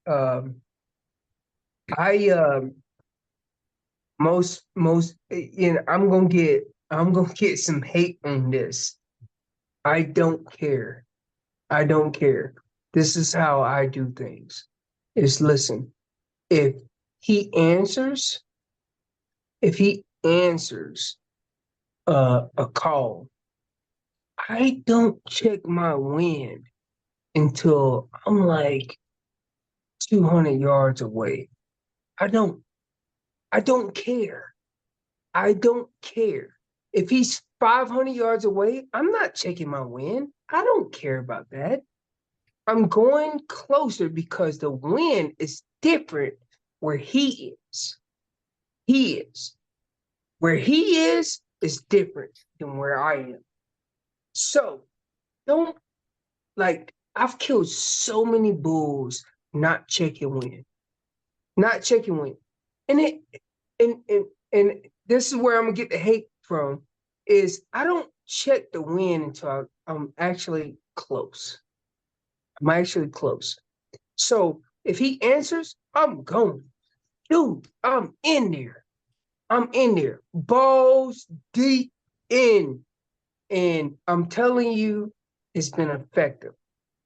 Most I'm gonna get some hate on this. I don't care. I don't care. This is how I do things. Is listen, if he answers a call, I don't check my wind until I'm like 200 yards away. I don't care. I don't care. If he's 500 yards away, I'm not checking my wind. I don't care about that. I'm going closer because the wind is different where he is. He is. Where he is different than where I am. So don't, like, I've killed so many bulls not checking wind. Not checking wind. And this is where I'm gonna get the hate from, is I don't check the wind until I'm actually close. I'm actually close. So if he answers, I'm going. Dude, I'm in there. I'm in there. Balls deep in. And I'm telling you, it's been effective.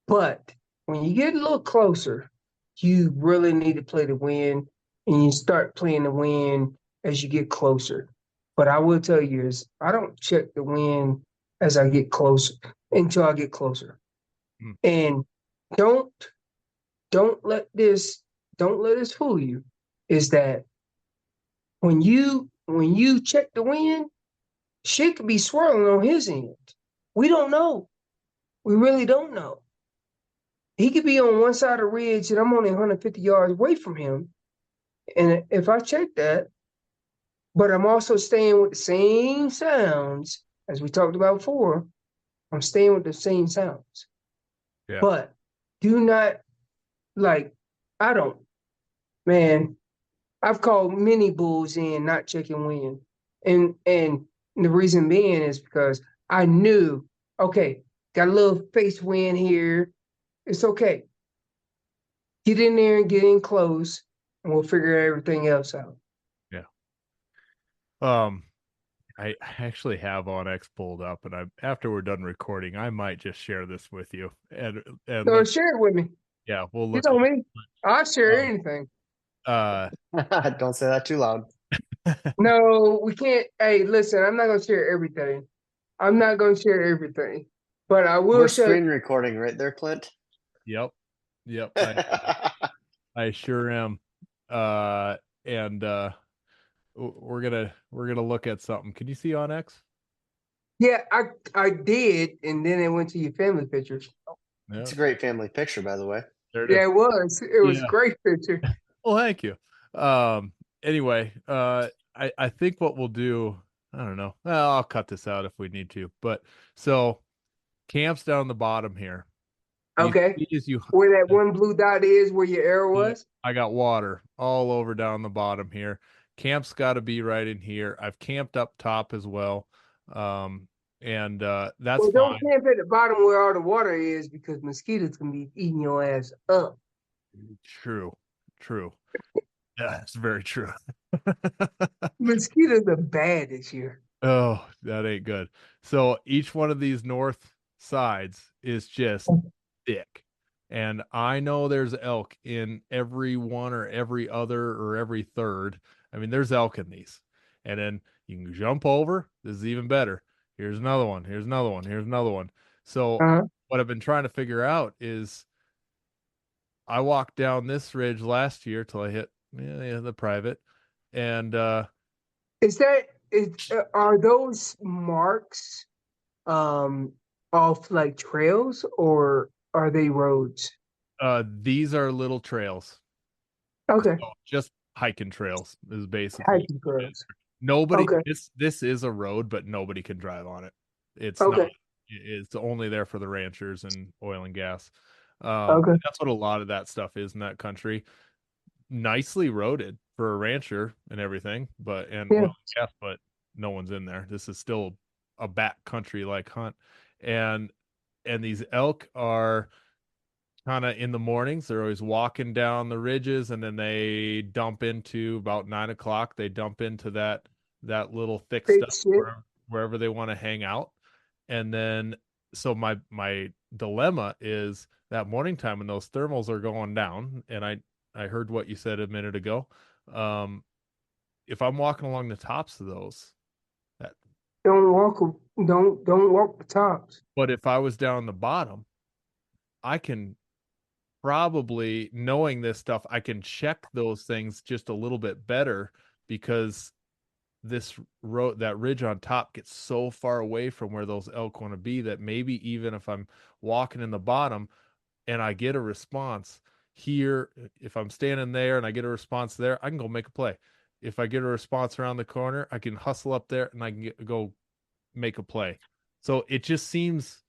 But when you get a little closer, you really need to play the wind, and you start playing the wind as you get closer. But I will tell you is I don't check the wind as I get closer until I get closer. And don't don't let this fool you, is that when you check the wind, shit could be swirling on his end. We don't know. We really don't know. He could be on one side of the ridge and I'm only 150 yards away from him. And if I check that, but I'm also staying with the same sounds as we talked about before, I'm staying with the same sounds. Yeah. But do not, like, I don't, man, I've called many bulls in not checking wind. And the reason being is because I knew, okay, got a little face wind here. It's okay. Get in there and get in close, and we'll figure everything else out. Yeah. I actually have OnX pulled up, and after we're done recording, I might just share this with you. And So share it with me. yeah, we'll You look know at me. I'll share um, anything. Don't say that too loud. No, we can't. Hey, listen, I'm not gonna share everything. I'm not gonna share everything, but I will We're share. screen recording right there, Clint. Yep. I sure am. And we're gonna look at something. Can you see OnX? Yeah, I did, and then it went to your family pictures. Yeah, It's a great family picture, by the way. there it Yeah, is. it was. It was a Yeah. great picture. Well, thank you. Anyway, I think what we'll do, I don't know. Well, I'll cut this out if we need to. But so camp's down the bottom here. Okay. You Where that one blue dot is, where your arrow was. I got water all over down the bottom here. Camp's got to be right in here. I've camped up top as well. And that's Well, don't fine. camp at the bottom where all the water is because mosquitoes can be eating your ass up. True. Yeah, that's very true. Mosquitoes are bad this year. Oh, that ain't good. So each one of these north sides is just thick. And I know there's elk in every one or every other or every third. I mean, there's elk in these. And then you can jump over. This is even better. Here's another one. Here's another one. Here's another one. So Uh-huh. what I've been trying to figure out is I walked down this ridge last year till I hit the private. And Are those marks off like trails or are they roads? these are little trails. Okay. So just hiking trails is basically Hiking trails. nobody. Okay. This is a road, but nobody can drive on it. It's Okay. not. It's only there for the ranchers and oil and gas. Okay. That's what a lot of that stuff is in that country. Nicely roaded for a rancher and everything, but and Yeah. oil and gas, but no one's in there. This is still a back country like hunt, and these elk are kind of in the mornings. They're always walking down the ridges, and then they dump into about 9 o'clock. They dump into that little thick Big stuff shit. wherever they want to hang out. And then, so my dilemma is that morning time when those thermals are going down. And I heard what you said a minute ago. If I'm walking along the tops of those, that. Don't walk the tops. But if I was down the bottom, I can probably, knowing this stuff, I can check those things just a little bit better because this road, that ridge on top gets so far away from where those elk want to be that maybe even if I'm walking in the bottom and I get a response here, if I'm standing there and I get a response there, I can go make a play. If I get a response around the corner, I can hustle up there and I can go make a play. So it just seems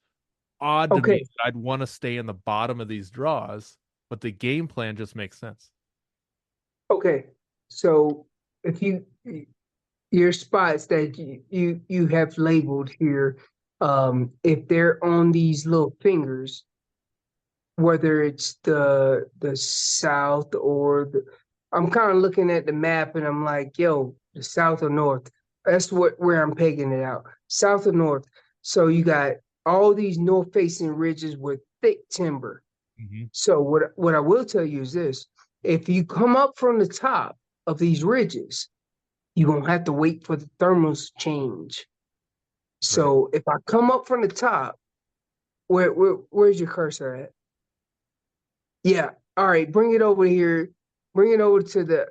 odd to me that I'd want to stay in the bottom of these draws, but the game plan just makes sense. Okay. So if your spots that you have labeled here, if they're on these little fingers, whether it's the south or I'm kind of looking at the map and I'm like, yo, the south or north. That's where I'm pegging it out. South or north. So you got all these north facing ridges with thick timber. Mm-hmm. So what I will tell you is this: if you come up from the top of these ridges, you're gonna have to wait for the thermals to change. So if I come up from the top, where's your cursor at? Yeah, all right, bring it over here, bring it over to the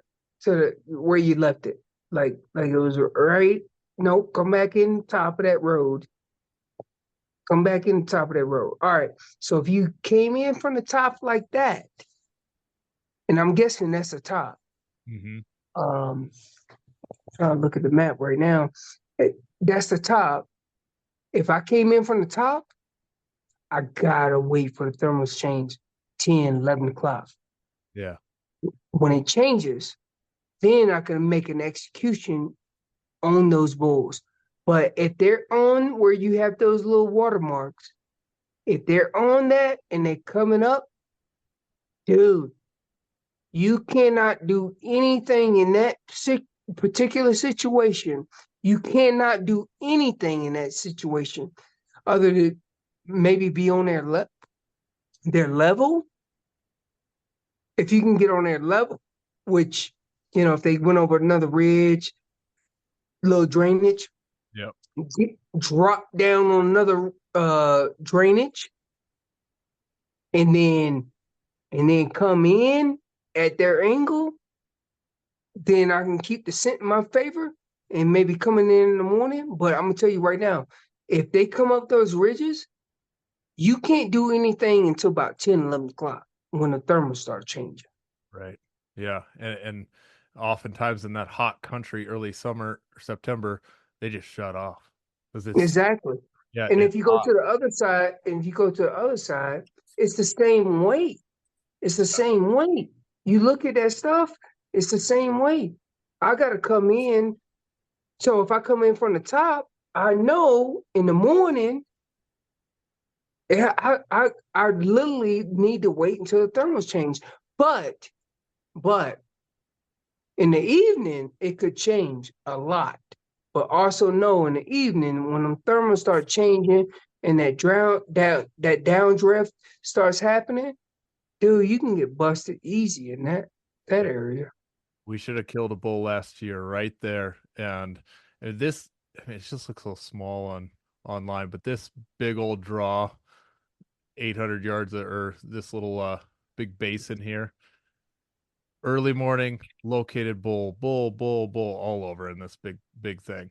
where you left it. Like it was right. Nope, come back in top of that road. Come back in the top of that road. All right. So if you came in from the top like that, and I'm guessing that's the top. Mm-hmm. Trying to look at the map right now. That's the top. If I came in from the top, I gotta wait for the thermals change 10, 11 o'clock. Yeah. When it changes, then I can make an execution on those bulls. But if they're on where you have those little watermarks, if they're on that and they're coming up, dude, you cannot do anything in that particular situation. You cannot do anything in that situation other than maybe be on their level. If you can get on their level, which, if they went over another ridge, little drainage, Yep. drop down on another drainage, and then come in at their angle, then I can keep the scent in my favor and maybe coming in the morning. But I'm gonna tell you right now, if they come up those ridges, you can't do anything until about 10, 11 o'clock when the thermals start changing. Right. Yeah. And oftentimes in that hot country, early summer, September, they just shut off because Exactly. yeah, And it's if you go hot. to the other side, it's the same weight. It's the same weight. You look at that stuff, it's the same weight. I gotta come in. So if I come in from the top, I know in the morning, I literally need to wait until the thermals change. But in the evening, it could change a lot. But also know in the evening when them thermals start changing and that downdrift starts happening, dude, you can get busted easy in that area. We should have killed a bull last year right there. And this, I mean, it just looks so small online, but this big old draw, 800 yards or this little big basin here. Early morning, located bull all over in this big thing.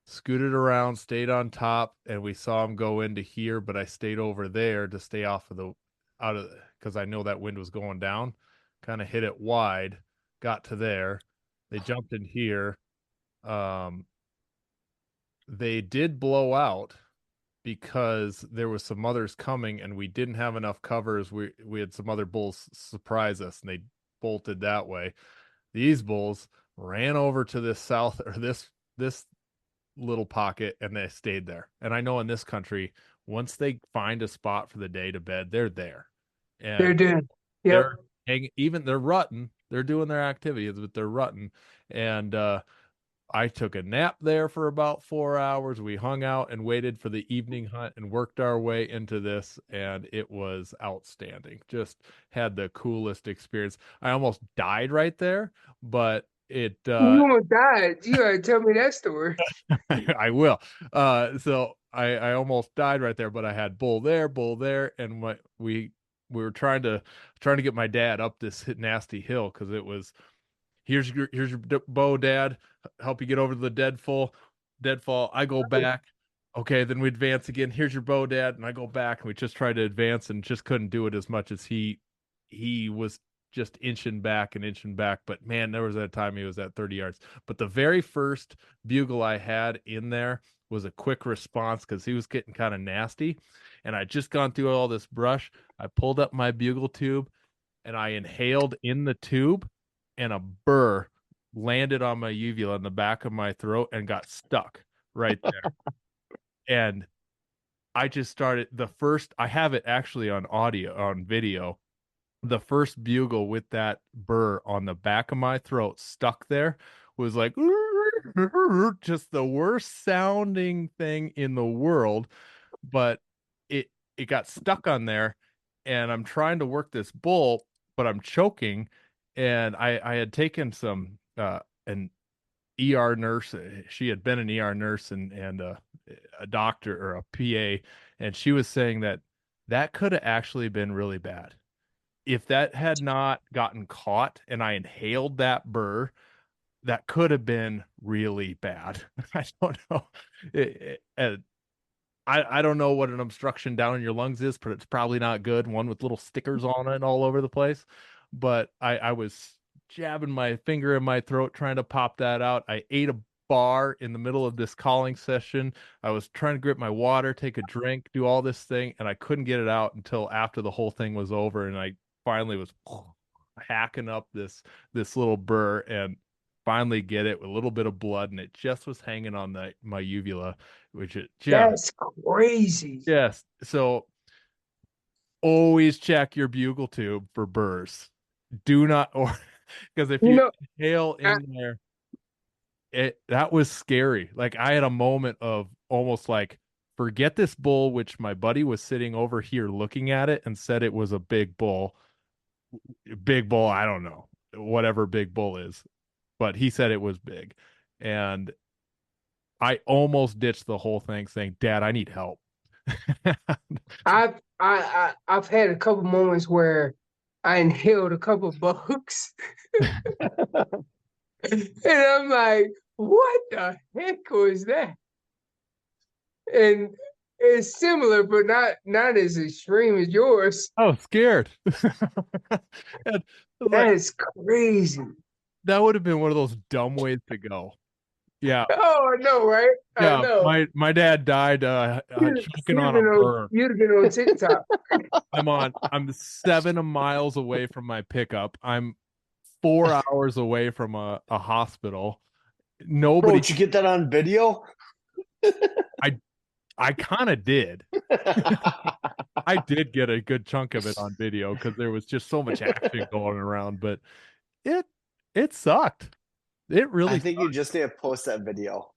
Scooted around, stayed on top, and we saw him go into here, but I stayed over there to stay off of because I know that wind was going down. Kind of hit it wide, got to there. They jumped in here. They did blow out because there was some others coming and we didn't have enough covers. We had some other bulls surprise us and they bolted that way. These bulls ran over to this south or this little pocket and they stayed there. And I know in this country, once they find a spot for the day to bed, they're there. And They're dead. Yep. they're rutting. They're doing their activities, but they're rutting. And I took a nap there for about 4 hours. We hung out and waited for the evening hunt and worked our way into this, and it was outstanding. Just had the coolest experience. I almost died right there, but it You almost died. You gotta tell me that story. I will. So I almost died right there, but I had bull there, and we were trying to get my dad up this nasty hill because it was here's your bow, Dad. Help you get over to the deadfall. I go back. Okay, then we advance again. Here's your bow, Dad, and I go back, and we just tried to advance and just couldn't do it as much as he was just inching back. But man, there was that time he was at 30 yards. But the very first bugle I had in there was a quick response because he was getting kind of nasty, and I just gone through all this brush. I pulled up my bugle tube, and I inhaled in the tube, and a burr landed on my uvula in the back of my throat and got stuck right there. And I just started I have it actually on video. The first bugle with that burr on the back of my throat stuck there was like just the worst sounding thing in the world. But it got stuck on there, and I'm trying to work this bull, but I'm choking. And I had taken some an ER nurse. She had been an ER nurse and a doctor or a PA, and she was saying that could have actually been really bad if that had not gotten caught and I inhaled that burr, that could have been really bad. I don't know. I don't know what an obstruction down in your lungs is, but it's probably not good. One with little stickers on it all over the place. But I was jabbing my finger in my throat trying to pop that out. I ate a bar in the middle of this calling session. I was trying to grip my water, take a drink, do all this thing, and I couldn't get it out until after the whole thing was over. And I finally was hacking up this little burr and finally get it with a little bit of blood, and it just was hanging on my uvula, which it just That's crazy. yes. So always check your bugle tube for burrs. Do not, or because if you inhale in there, that was scary. Like I had a moment of almost like, forget this bull, which my buddy was sitting over here looking at it and said it was a big bull. Big bull, I don't know, whatever big bull is, but he said it was big. And I almost ditched the whole thing saying, Dad, I need help. I've had a couple moments where I inhaled a couple bugs. And I'm like, what the heck was that? And it's similar, but not as extreme as yours. I was scared. That is crazy. That would have been one of those dumb ways to go. Yeah. Oh, I know, right? Yeah. I know. My dad died choking on a burr. You'd have been on TikTok. I'm 7 miles away from my pickup. I'm 4 hours away from a hospital. Nobody. Bro, did you get that on video? I kind of did. I did get a good chunk of it on video because there was just so much action going around, but it sucked. It really I think sucked. you just need to post that video.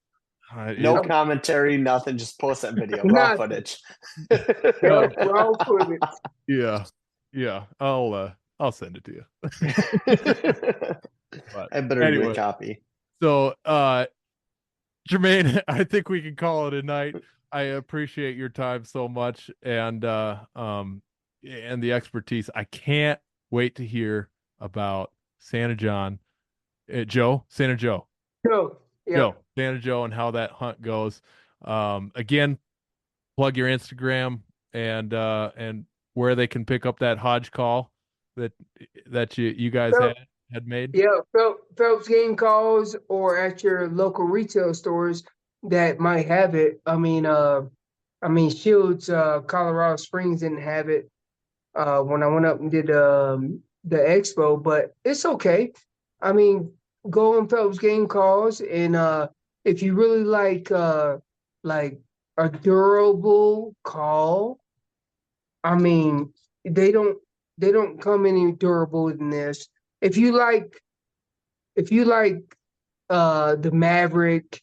No commentary, nothing. Just post that video. Raw footage. Raw footage. Yeah. I'll send it to you. But I better do a copy. So, Jermaine, I think we can call it a night. I appreciate your time so much and the expertise. I can't wait to hear about Santa Joe. Yep. Joe, Santa Joe, and how that hunt goes. Again, plug your Instagram and where they can pick up that Hodge call that you guys had made. Yeah, Phelps Game Calls or at your local retail stores that might have it. I mean, Shields, Colorado Springs didn't have it when I went up and did the expo, but it's okay. I mean, go on Phelps Game Calls, and if you really like a durable call, I mean, they don't come any durable than this. If you like the Maverick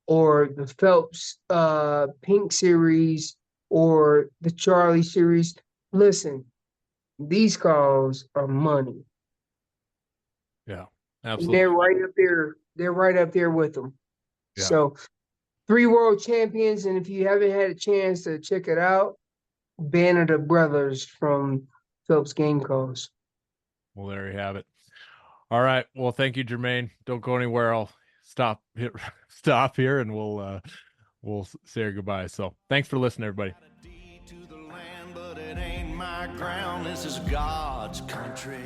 or the Phelps Pink series or the Charlie series, listen, these calls are money. Yeah, absolutely. They're right up there. They're right up there with them. Yeah. So 3 world champions, and if you haven't had a chance to check it out, Banner the Brothers from Phelps Game Calls. Well, there you have it. All right. Well, thank you, Jermaine. Don't go anywhere. I'll stop here, and we'll say our goodbye. So, thanks for listening, everybody. To the land, but it ain't my ground. This is God's country.